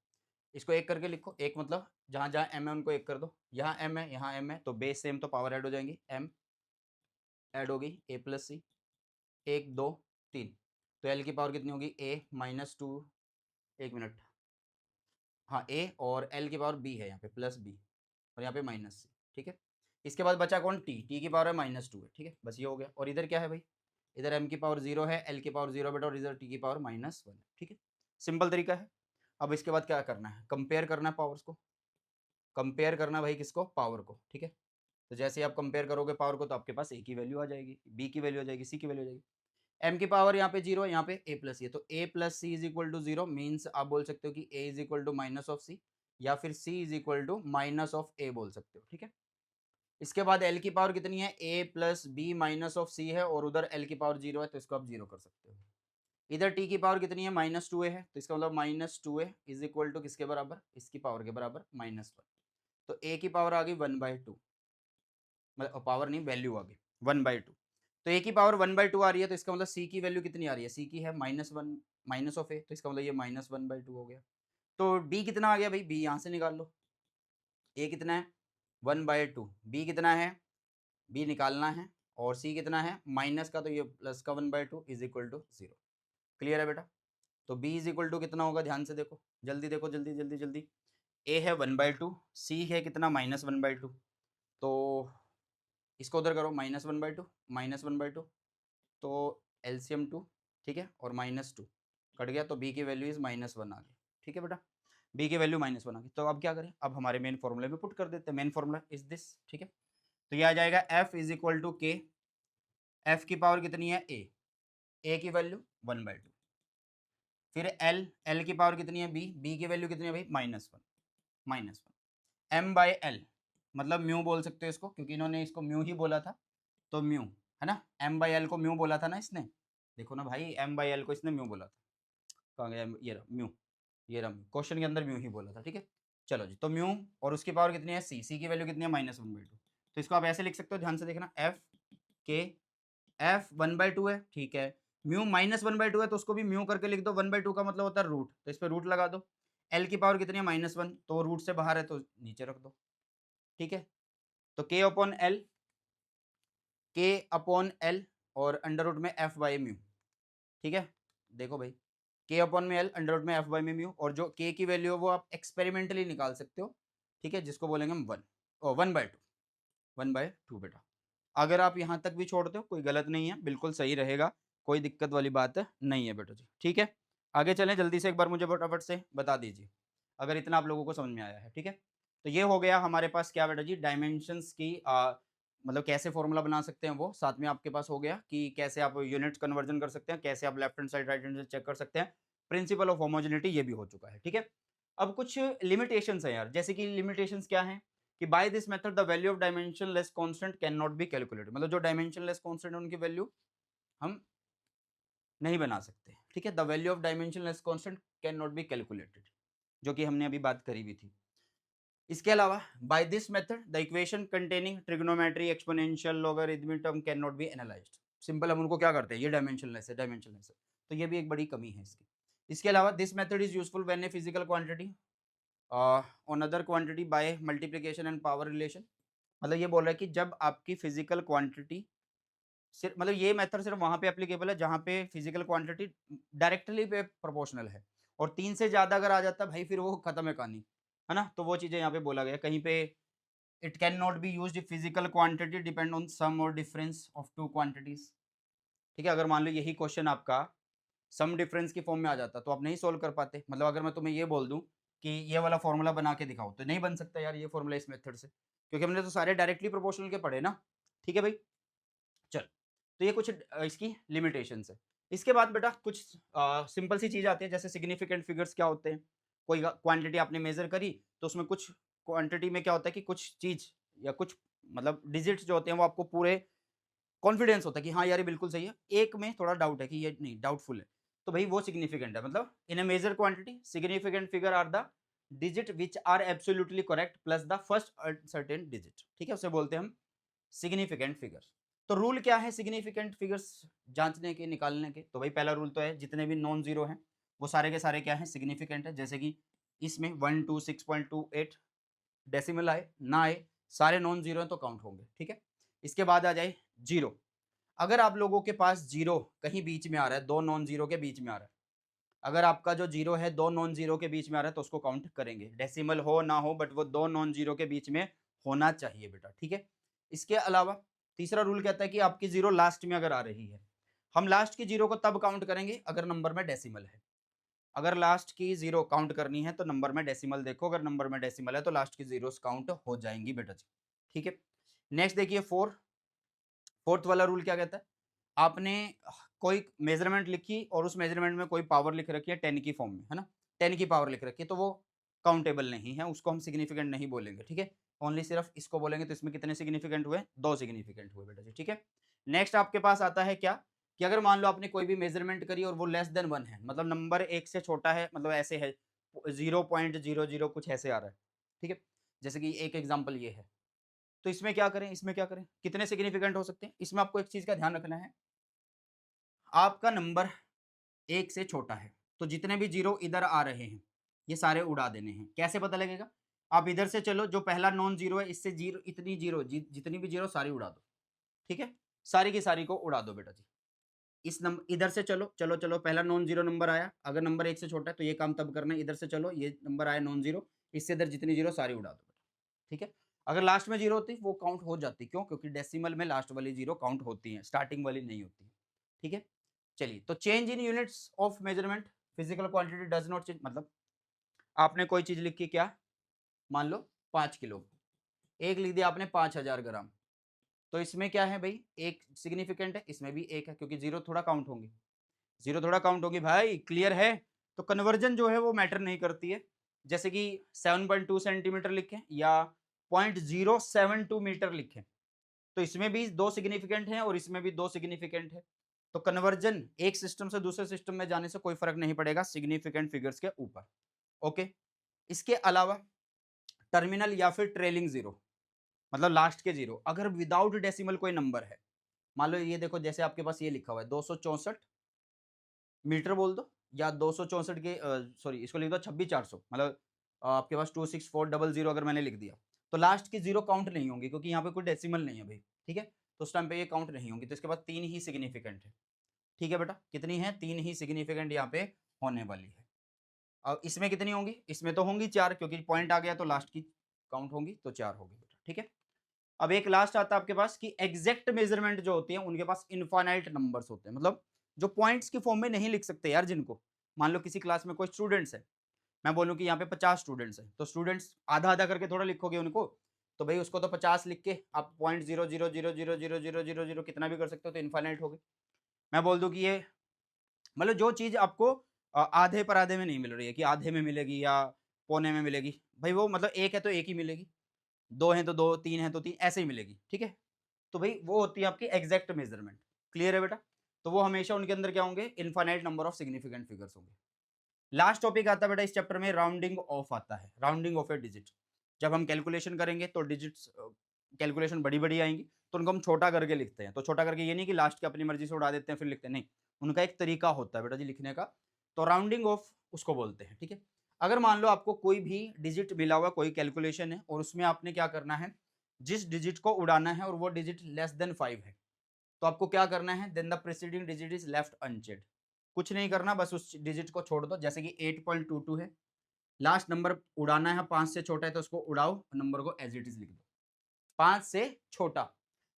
इसको एक करके लिखो, एक मतलब जहाँ जहाँ m है उनको एक कर दो, यहाँ m है यहाँ m है, तो बेस सेम तो पावर ऐड हो जाएंगी, m ऐड होगी a प्लस सी, 1 2 3, तो l की पावर कितनी होगी a-2, 1 मिनट, हाँ a, और l की पावर b है यहाँ पे प्लस b, और यहाँ पे -c। ठीक है, इसके बाद बचा कौन, t, t की पावर है -2 है। ठीक है, बस ये हो गया। और इधर क्या है भाई, इधर m की पावर 0 है, l की पावर 0 बेटा, और इधर t की पावर -1 है। ठीक है, सिंपल तरीका है। अब इसके बाद क्या करना है, कंपेयर करना है पावर्स को, कंपेयर करना भाई किसको, पावर को। ठीक है, तो जैसे ही आप कंपेयर करोगे पावर को, तो आपके पास a की वैल्यू आ जाएगी, b की वैल्यू आ जाएगी, c की वैल्यू आ जाएगी। m की पावर यहाँ पे 0 है, यहाँ पे a प्लस सी है, तो a plus C is equal to 0, means आप बोल सकते हो कि a is equal to minus of C, या फिर c is equal to minus of a बोल सकते हो। ठीक है, इसके बाद l की पावर कितनी है, a plus B minus of C है, और उधर l की पावर 0 है, तो इसको आप 0 कर सकते हो। इधर t की पावर कितनी है, -2a है, तो इसका मतलब -2a इज इक्वल टू किसके बराबर, इसकी पावर के बराबर -1, तो a की पावर आ गई 1/2, मतलब पावर नहीं वैल्यू आ गई 1/2, तो a की पावर 1/2 आ रही है, तो इसका मतलब c की वैल्यू कितनी आ रही है, c की है -1 माइनस ऑफ a, तो इसका मतलब ये -1/2 हो गया। तो d कितना आ गया भाई, b यहाँ से निकाल लो, a कितना है 1/2, b कितना है, b निकालना है, और c कितना है माइनस का, तो ये प्लस का 1/2 इज इक्वल टू 0। क्लियर है बेटा, तो b इज इक्वल टू कितना होगा, ध्यान से देखो, जल्दी देखो, जल्दी जल्दी जल्दी, a है 1/2, c है कितना -1/2, तो इसको उधर करो, -1/2 -1/2, तो एलसीएम 2, ठीक है, और -2 कट गया, तो b की वैल्यू इज -1 आ गई। ठीक है बेटा, b की वैल्यू -1 आ गई, तो अब क्या करें, अब हमारे मेन फॉर्मूले में पुट कर देते हैं। Main formula is this. ठीक है, तो ये आ जाएगा f is equal to k, f की पावर कितनी है a की वैल्यू 1/2, फिर l की पावर कितनी है b की वैल्यू कितनी है भाई -1, m बाई l, मतलब म्यू बोल सकते हो इसको, क्योंकि इन्होंने इसको म्यू ही बोला था, तो म्यू है ना, m बाई l को म्यू बोला था ना इसने, देखो ना भाई, m बाई l को इसने म्यू बोला था, कहाँ गया, ये रहा म्यू, ये रहा म्यू, क्वेश्चन के अंदर म्यू ही बोला था। ठीक है, चलो जी, तो म्यू, और उसकी पावर कितनी है c की वैल्यू कितनी है -1/2, तो इसको आप ऐसे लिख सकते हो, ध्यान से देखना, f के f 1/2 है, ठीक है, म्यू -1/2 है, तो उसको भी म्यू करके लिख दो, 1/2 का मतलब होता है रूट, तो इस पर रूट लगा दो, l की पावर कितनी है -1, तो रूट से बाहर है तो नीचे रख दो। ठीक है, तो k अपॉन एल और अंडर रूट में f बाई म्यू। ठीक है, देखो भाई, k अपॉन में एल, अंडर रूट में f बाई म्यू, और जो k की वैल्यू है वो आप एक्सपेरिमेंटली निकाल सकते हो। ठीक है, जिसको बोलेंगे हम 1/2 बेटा। अगर आप यहाँ तक भी छोड़ते हो कोई गलत नहीं है, बिल्कुल सही रहेगा, कोई दिक्कत वाली बात नहीं है बेटा जी। ठीक है, आगे चलें, जल्दी से एक बार मुझे फटाफट से बता दीजिए अगर इतना आप लोगों को समझ में आया है। ठीक है, तो ये हो गया हमारे पास क्या बेटा जी, डायमेंशंस की मतलब कैसे फॉर्मूला बना सकते हैं, वो साथ में आपके पास हो गया कि कैसे आप यूनिट्स कन्वर्जन कर सकते हैं, कैसे आप left hand side right hand side check कर सकते हैं, प्रिंसिपल ऑफ होमोजेनिटी ये भी हो चुका है। ठीक है, अब कुछ लिमिटेशंस हैं यार, जैसे कि लिमिटेशंस क्या हैं कि by this method the value of dimensionless constant can not be calculated, मतलब जो डायमेंशनलेस कांस्टेंट है उनकी वैल्यू हम नहीं बना सकते, ठीक है। The value of dimensionless constant can not be calculated, जो कि हमने अभी बात करी भी थी। इसके अलावा by this method the equation containing trigonometry exponential logarithmic term can not be analysed. Simple हम उनको क्या करते हैं, ये डायमेंशनलेस है, डायमेंशनलेस है, तो ये भी एक बड़ी कमी है इसकी। इसके अलावा this method is useful when a physical quantity on other quantity by multiplication and power relation. मतलब ये बोल रहा है कि जब आपकी फिजिकल क्वांटिटी सिर्फ, मतलब ये मेथड सिर्फ वहां पे एप्लीकेबल है जहां पे physical quantity directly pay proportional है, और 3 से ज्यादा अगर आ जाता है भाई फिर वो खत्म है कहानी, है ना। तो वो चीजें यहाँ पे बोला गया कहीं पे, it can not be used if physical quantity depend on sum or difference of two quantities, ठीक है। अगर मान लो यही क्वेश्चन आपका सम डिफरेंस की फॉर्म में आ जाता तो आप नहीं सोल्व कर पाते। मतलब अगर मैं तुम्हें ये बोल दूं कि ये वाला फॉर्मूला बना के दिखाओ तो नहीं बन सकता यार ये फॉर्मूला इस मेथड से, क्योंकि हमने तो सारे डायरेक्टली प्रोपोर्शनल के पढ़े ना, ठीक है भाई। चल, तो ये कुछ इसकी लिमिटेशंस है। इसके बाद बेटा कुछ सिंपल सी चीज आती है, जैसे सिग्निफिकेंट फिगर्स क्या होते हैं। कोई क्वांटिटी आपने मेजर करी तो उसमें कुछ क्वांटिटी में क्या होता है कि कुछ चीज या कुछ मतलब डिजिट्स जो होते हैं वो आपको पूरे कॉन्फिडेंस होता है कि हाँ यार ये बिल्कुल सही है, एक में थोड़ा डाउट है कि ये नहीं डाउटफुल है, तो भाई वो सिग्निफिकेंट है। मतलब in a measure quantity significant figure are the digit which are absolutely correct plus the first certain digit, ठीक है, उसे बोलते हैं हम सिग्निफिकेंट फिगर्स। तो रूल क्या है सिग्निफिकेंट फिगर्स जांचने के, निकालने के? तो भाई पहला रूल तो है जितने भी नॉन जीरो हैं वो सारे के सारे क्या है, सिग्निफिकेंट है। जैसे कि इसमें 126.28 डेसिमल आए ना आए, सारे नॉन जीरो हैं तो काउंट होंगे, ठीक है। इसके बाद आ जाए जीरो। अगर आप लोगों के पास जीरो कहीं बीच में आ रहा है, दो नॉन जीरो के बीच में आ रहा है, अगर आपका जो जीरो है दो नॉन जीरो के बीच में आ रहा है तो उसको काउंट करेंगे, डेसिमल हो ना हो बट वो दो नॉन जीरो के बीच में होना चाहिए बेटा, ठीक है। इसके अलावा तीसरा रूल कहता है कि आपकी जीरो लास्ट में अगर आ रही है, हम लास्ट की जीरो को तब काउंट करेंगे अगर नंबर में डेसिमल है। अगर लास्ट की जीरो काउंट करनी है तो नंबर में डेसिमल देखो, अगर नंबर में डेसिमल है तो लास्ट की जीरोस काउंट हो जाएंगी बेटा जी, ठीक है। नेक्स्ट देखिए फोर्थ वाला रूल क्या कहता है, आपने कोई मेजरमेंट लिखी और उस मेजरमेंट में कोई पावर लिख रखी है 10 की फॉर्म में, है ना, 10 की पावर लिख रखी है, तो वो काउंटेबल नहीं है, उसको हम सिग्निफिकेंट नहीं बोलेंगे, ठीक है। ओनली सिर्फ इसको बोलेंगे। तो इसमें कितने सिग्निफिकेंट हुए, दो सिग्निफिकेंट हुए बेटा जी, ठीक है। नेक्स्ट आपके पास आता है क्या कि अगर मान लो आपने कोई भी मेजरमेंट करी और वो लेस देन 1 है, मतलब नंबर एक से छोटा है, मतलब ऐसे है 0.00 कुछ ऐसे आ रहा है, ठीक है। जैसे कि एक एग्जाम्पल ये है, तो इसमें क्या करें, इसमें क्या करें, कितने सिग्निफिकेंट हो सकते हैं। इसमें आपको एक चीज का ध्यान रखना है, आपका नंबर एक से छोटा है तो जितने भी जीरो इधर आ रहे हैं ये सारे उड़ा देने हैं। कैसे पता लगेगा, आप इधर से चलो, जो पहला नॉन जीरो है इससे जीरो इतनी जीरो जितनी भी जीरो सारी उड़ा दो, ठीक है, सारी की सारी को उड़ा दो बेटा जी। इस नंबर इधर से चलो चलो चलो, पहला नॉन जीरो नंबर आया, अगर नंबर एक से छोटा है तो ये काम तब करना है, इधर से चलो ये नंबर आया नॉन जीरो, इससे इधर जितनी जीरो सारी उड़ा दो बेटा, ठीक है। अगर लास्ट में जीरो होती वो काउंट हो जाती, क्यों, क्योंकि डेसिमल में लास्ट वाली जीरो काउंट होती है, स्टार्टिंग वाली नहीं होती, ठीक है। चलिए, तो change in units of measurement physical quantity does not change, मतलब आपने कोई चीज लिखी क्या, मान लो 5 किलो, एक लिख दिया आपने 5000 ग्राम, तो इसमें क्या है भाई, एक सिग्निफिकेंट है, इसमें भी एक है, क्योंकि जीरो थोड़ा काउंट होंगी, जीरो थोड़ा काउंट होगी भाई, क्लियर है। तो कन्वर्जन जो है वो मैटर नहीं करती है। जैसे कि 7.2 सेंटीमीटर लिखें या 0.072 मीटर लिखें, तो इसमें भी दो सिग्निफिकेंट हैं और इसमें भी दो सिग्निफिकेंट है। तो कन्वर्जन एक सिस्टम से दूसरे सिस्टम में जाने से कोई फर्क नहीं पड़ेगा सिग्निफिकेंट फिगर्स के ऊपर, ओके। इसके अलावा टर्मिनल या फिर ट्रेलिंग जीरो, मतलब लास्ट के जीरो, अगर विदाउट डेसिमल कोई नंबर है, मान लो ये देखो, जैसे आपके पास ये लिखा हुआ है 264 मीटर बोल दो, या 264 के सॉरी इसको लिख दो 26400, मतलब आपके पास 26400 अगर मैंने लिख दिया, तो लास्ट की जीरो काउंट नहीं होंगी क्योंकि यहाँ पे कोई डेसिमल नहीं है भाई, ठीक है। तो उस टाइम पे ये काउंट नहीं होंगी। तो इसके बाद तीन ही सिग्निफिकेंट है, ठीक है बेटा, कितनी है, तीन ही सिग्निफिकेंट यहाँ पे होने वाली है। अब इसमें कितनी होंगी, इसमें तो होंगी चार, क्योंकि पॉइंट आ गया तो लास्ट की काउंट होंगी, तो चार होगी बेटा, ठीक है। अब एक लास्ट आता है आपके पास कि एग्जैक्ट मेजरमेंट जो होती है उनके पास इनफाइनाइट नंबर्स होते हैं, मतलब जो पॉइंट्स की फॉर्म में नहीं लिख सकते यार, जिनको मान लो किसी क्लास में कोई स्टूडेंट्स है, मैं बोलूं कि यहाँ पे 50 स्टूडेंट्स हैं, तो स्टूडेंट्स आधा आधा करके थोड़ा लिखोगे उनको, तो भाई उसको तो 50 लिख के आप 0.0000000 कितना भी कर सकते हो, तो इनफाइनाइट हो गए। मैं बोल दूं कि ये मतलब जो चीज आपको आधे पर आधे में नहीं मिल रही है कि आधे में मिलेगी या पौने में मिलेगी भाई, वो मतलब एक है तो एक ही मिलेगी, दो हैं तो दो, तीन है तो तीन, ऐसे ही मिलेगी, ठीक है। तो भाई वो होती है आपकी एग्जैक्ट मेजरमेंट। क्लियर है बेटा? तो वो हमेशा उनके अंदर क्या होंगे, infinite number of significant figures होंगे। लास्ट टॉपिक आता है बेटा इस चैप्टर में, राउंडिंग ऑफ आता है, राउंडिंग ऑफ ए डिजिट। जब हम कैलकुलेशन करेंगे तो डिजिट्स कैलकुलेशन बड़ी बड़ी आएंगी, तो उनको हम छोटा करके लिखते हैं। तो छोटा करके ये नहीं कि लास्ट की अपनी मर्जी से उड़ा देते हैं फिर लिखते हैं, नहीं, उनका एक तरीका होता है बेटा जी लिखने का, तो राउंडिंग ऑफ उसको बोलते हैं, ठीक है। अगर मान लो आपको कोई भी डिजिट मिला हुआ, कोई कैलकुलेशन है और उसमें आपने क्या करना है, जिस डिजिट को उड़ाना है और वो डिजिट लेस देन 5 है, तो आपको क्या करना है, then the preceding digit is left unchanged. कुछ नहीं करना, बस उस डिजिट को छोड़ दो। जैसे कि 8.22 है, लास्ट नंबर उड़ाना है, 5 से छोटा है तो उसको उड़ाओ, नंबर को एज इट इज लिख दो, 5 से छोटा।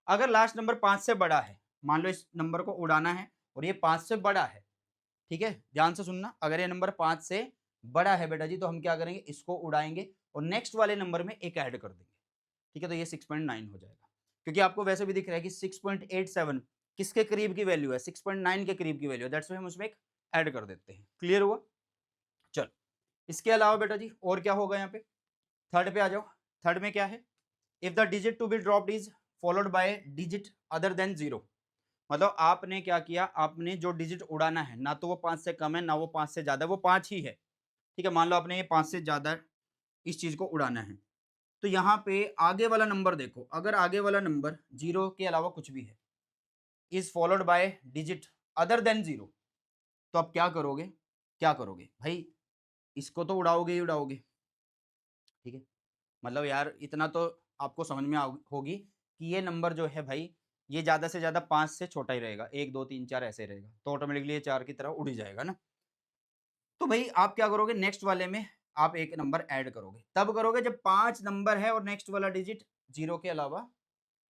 अगर लास्ट नंबर 5 से बड़ा है, मान लो इस नंबर को उड़ाना है और ये 5 से बड़ा है, ठीक है, ध्यान से सुनना, अगर ये नंबर 5 से बड़ा है बेटा जी, तो हम क्या करेंगे, इसको उड़ाएंगे और नेक्स्ट वाले नंबर में एक ऐड कर देंगे, ठीक है। तो ये 6.9 हो जाएगा, क्योंकि आपको वैसे भी दिख रहा है कि 6.87 किसके करीब की वैल्यू है, 6.9 के करीब की वैल्यू है, दैट्स व्हाई हम उसमें एक ऐड कर देते हैं। क्लियर हुआ? चलो, इसके अलावा बेटा जी और क्या होगा यहाँ पे, थर्ड पे आ जाओ। थर्ड में क्या है, if the digit to be dropped is followed by digit other than 0। मतलब आपने क्या किया, आपने जो डिजिट उड़ाना है, ना तो वो 5 से कम है ना वो 5 से ज्यादा है, वो 5 ही है, ठीक है। मान लो आपने ये 5 से ज्यादा इस चीज को उड़ाना है, तो यहाँ पे आगे वाला नंबर देखो, अगर आगे वाला नंबर 0 के अलावा कुछ भी है, is followed by digit other than 0, तो आप क्या करोगे, क्या करोगे भाई, इसको तो उड़ाओगे ही उड़ाओगे, ठीक है। मतलब यार इतना तो आपको समझ में होगी कि ये नंबर जो है भाई, ये ज़्यादा से ज़्यादा 5 से छोटा ही रहेगा, 1 2 3 4 ऐसे रहेगा, तो ऑटोमेटिकली ये 4 की तरह उड़ ही जाएगा ना। तो भाई आप क्या करोगे, नेक्स्ट वाले में आप एक नंबर ऐड करोगे, तब करोगे जब 5 नंबर है और नेक्स्ट वाला डिजिट 0 के अलावा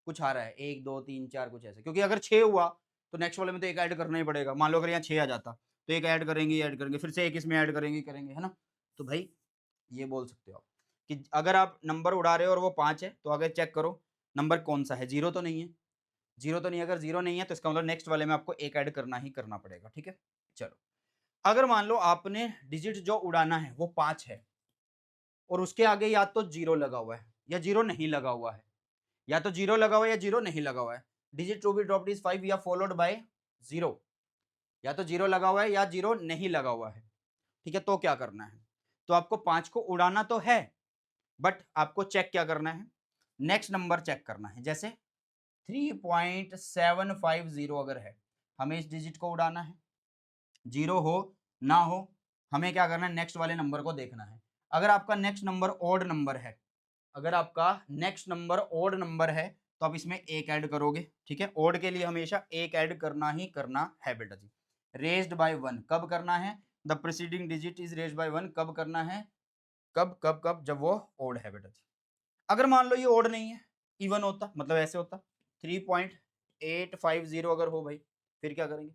कुछ आ रहा है, 1 2 3 4 कुछ ऐसे। क्योंकि अगर 6 हुआ तो नेक्स्ट वाले में तो एक ऐड करना ही पड़ेगा। मान लो अगर यहाँ 6 आ जाता तो एक ऐड करेंगे, फिर से एक इसमें ऐड करेंगे, है ना। तो भाई ये बोल सकते हो आप कि अगर आप नंबर उड़ा रहे हो और वो 5 है, तो अगर चेक करो नंबर कौन सा है, 0 तो नहीं है, 0 तो नहीं है। अगर 0 नहीं है तो इसका मतलब नेक्स्ट वाले में आपको एक ऐड करना ही करना पड़ेगा, ठीक है। चलो, अगर मान लो आपने डिजिट जो उड़ाना है वो 5 है और उसके आगे या तो 0 लगा हुआ है या 0 नहीं लगा हुआ है, या तो 0 लगा हुआ है या 0 नहीं लगा हुआ है, digit to be dropped is 5 या फॉलोड बाय 0, या तो 0 लगा हुआ है या 0 नहीं लगा हुआ है, ठीक है। तो क्या करना है, तो आपको 5 को उड़ाना तो है, बट आपको चेक क्या करना है, नेक्स्ट नंबर चेक करना है। जैसे 3.750 अगर है, हमें इस डिजिट को उड़ाना है, 0 हो ना हो, हमें क्या करना है, नेक्स्ट वाले नंबर को देखना है। अगर आपका नेक्स्ट नंबर ऑड नंबर है, अगर आपका नेक्स्ट नंबर ऑड नंबर है, तो आप इसमें एक ऐड करोगे, ठीक है। ऑड के लिए हमेशा एक ऐड करना ही करना है बेटा जी। रेज्ड बाय 1 कब करना है, the preceding digit is raised bye 1 कब करना है, कब कब कब, जब वो ऑड है बेटा जी। अगर मान लो ये ऑड नहीं है, इवन होता, मतलब ऐसे होता 3.850 अगर हो भाई, फिर क्या करेंगे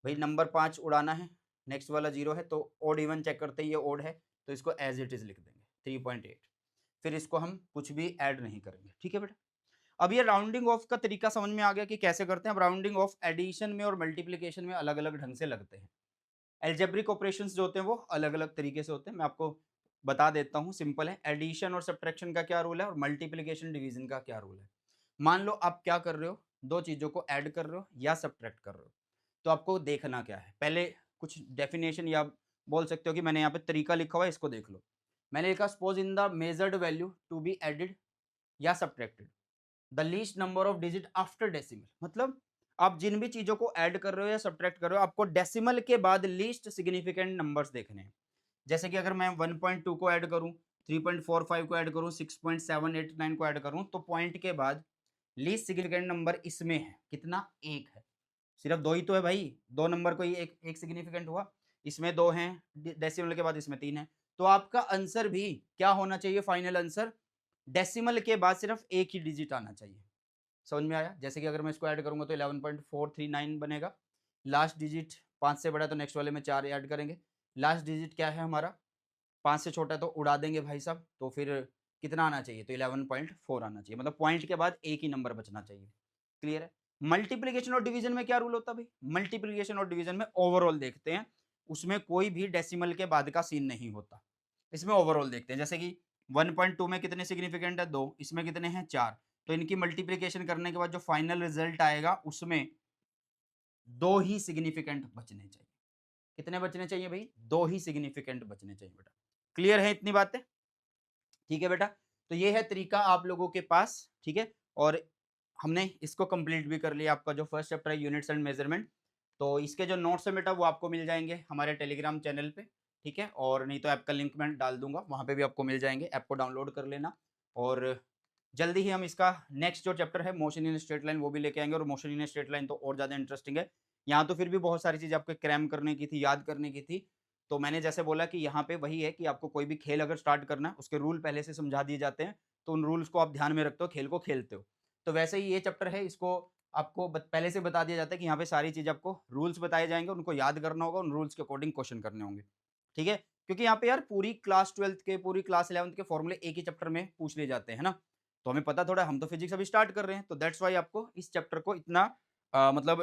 भाई, नंबर 5 उड़ाना है, नेक्स्ट वाला 0 है, तो ऑड इवन चेक करते ही ये ऑड है, तो इसको एज इट इज लिख देंगे 3.8, फिर इसको हम कुछ भी ऐड नहीं करेंगे, ठीक है बेटा। अब ये राउंडिंग ऑफ का तरीका समझ में आ गया कि कैसे करते हैं। अब राउंडिंग ऑफ एडिशन में और मल्टीप्लिकेशन में अलग अलग ढंग से लगते हैं। एल्जेब्रिक ऑपरेशंस जो होते हैं वो अलग अलग तरीके से होते हैं, मैं आपको बता देता हूँ, सिंपल है। एडिशन और सब्ट्रैक्शन का क्या रूल है और मल्टीप्लिकेशन डिवीजन का क्या रूल है। मान लो आप क्या कर रहे हो, दो चीजों को ऐड कर रहे हो या सब्ट्रैक्ट कर रहे हो, तो आपको देखना क्या है, पहले कुछ डेफिनेशन या बोल सकते हो कि मैंने यहाँ पे तरीका लिखा हुआ है, इसको देख लो। मैंने लिखा suppose in the measured value to be added या subtracted the least number of digit after decimal. मतलब आप जिन भी चीजों को ऐड कर रहे हो या सब्ट्रैक्ट कर रहे हो, आपको डेसिमल के बाद लीस्ट सिग्निफिकेंट नंबर्स देखने हैं। जैसे कि अगर मैं 1.2 को ऐड करूं, 3.45 को ऐड करूं, 6.789 को ऐड करूं, तो पॉइंट के बाद लीस्ट सिग्निफिकेंट नंबर इसमें है कितना, एक है। सिर्फ दो ही तो है भाई, दो नंबर को ही एक एक सिग्निफिकेंट हुआ, इसमें दो हैं, डेसिमल के बाद इसमें तीन है। तो आपका आंसर भी क्या होना चाहिए, फाइनल आंसर डेसिमल के बाद सिर्फ एक ही डिजिट आना चाहिए। समझ में आया? जैसे कि अगर मैं इसको ऐड करूंगा तो 11.439 बनेगा, लास्ट डिजिट 5 से बड़ा है तो नेक्स्ट वाले में 4 ऐड करेंगे, लास्ट डिजिट क्या है हमारा, 5 से छोटा है तो उड़ा देंगे भाई साहब, तो फिर कितना आना चाहिए, तो 11.4 आना चाहिए, मतलब पॉइंट के बाद एक ही नंबर बचना चाहिए। क्लियर है? मल्टीप्लीकेशन और डिवीजन में क्या रूल होता है भाई, मल्टीप्लीकेशन और डिवीजन में ओवरऑल देखते हैं, उसमें कोई भी डेसिमल के बाद का सीन नहीं होता। इसमें ओवरऑल देखते हैं, जैसे कि 1.2 में कितने सिग्निफिकेंट है 2, इसमें कितने हैं 4, तो इनकी मल्टीप्लिकेशन करने के बाद जो फाइनल रिजल्ट आएगा उसमें 2 ही सिग्निफिकेंट बचने चाहिए। कितने बचने चाहिए भई? 2 ही सिग्निफिकेंट बचने चाहिए बेटा। क्लियर है इतनी बातें? ठीक है बेटा? तो ये है तरीका आप लोगों के पास, ठीक है? और हमने इसको कंप्लीट भी कर लिया, आपका जो फर्स्ट चैप्टर है यूनिट्स एंड मेज़रमेंट। तो इसके जो नोट्स है बेटा वो आपको मिल जाएँगे हमारे टेलीग्राम चैनल पे, ठीक है? और नहीं तो ऐप का लिंक मैं डाल दूँगा, वहाँ पे भी आपको मिल जाएँगे, ऐप को डाउनलोड कर लेना। और जल्दी ही हम इसका नेक्स्ट जो चैप्टर है मोशन इन स्ट्रेट लाइन वो भी लेके आएँगे, और मोशन इन स्ट्रेट लाइन तो और ज़्यादा इंटरेस्टिंग है। यहाँ तो फिर भी बहुत सारी चीज़ें आपको क्रैम करने की थी, याद करने की थी। तो मैंने जैसे बोला कि यहाँ पे वही है कि आपको कोई भी खेल अगर स्टार्ट करना है, उसके रूल पहले से समझा दिए जाते हैं, तो उन रूल्स को आप ध्यान में रखते हो, खेल को खेलते हो। तो वैसे ही ये चैप्टर है, इसको आपको पहले से बता दिया जाता है कि यहाँ पे सारी चीज़ आपको रूल्स बताए जाएँगे, उनको याद करना होगा, उन रूल्स के अकॉर्डिंग क्वेश्चन करने होंगे। ठीक है? क्योंकि यहाँ पे यार पूरी क्लास 12th के, पूरी क्लास 11th के फॉर्मूले एक ही चैप्टर में पूछ लिए जाते हैं, है ना? तो हमें पता थोड़ा है, हम तो फिजिक्स अभी स्टार्ट कर रहे हैं, तो दैट्स व्हाई आपको इस चैप्टर को इतना मतलब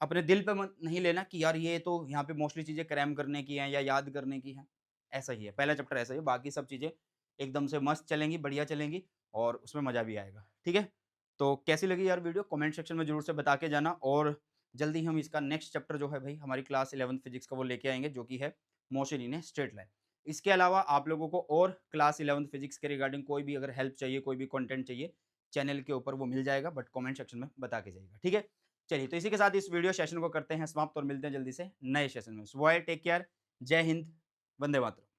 अपने दिल पे मत नहीं लेना कि यार ये तो यहाँ पे मोस्टली चीज़ें क्रैम करने की हैं या याद करने की हैं। ऐसा ही है, पहला चैप्टर ऐसा ही है, बाकी सब चीज़ें एकदम से मस्त चलेंगी, बढ़िया चलेंगी और उसमें मज़ा भी आएगा। ठीक है? तो कैसी लगी यार वीडियो? कमेंट सेक्शन में ज़रूर से बता के जाना, और जल्दी हम इसका नेक्स्ट चैप्टर जो है भई हमारी क्लास 11th फिजिक्स का वो लेके आएँगे, जो कि है motion in a straight line. इसके अलावा आप लोगों को और क्लास 11th फिजिक्स के रिगार्डिंग कोई भी अगर हेल्प चाहिए, कोई भी कंटेंट चाहिए, चैनल के ऊपर वो मिल जाएगा, बट कमेंट सेक्शन में बता के जाइएगा। ठीक है? चलिए, तो इसी के साथ इस वीडियो सेशन को करते हैं समाप्त और मिलते हैं जल्दी से नए सेशन में। सो बाय, टेक केयर, जय हिंद, वंदे मातरम।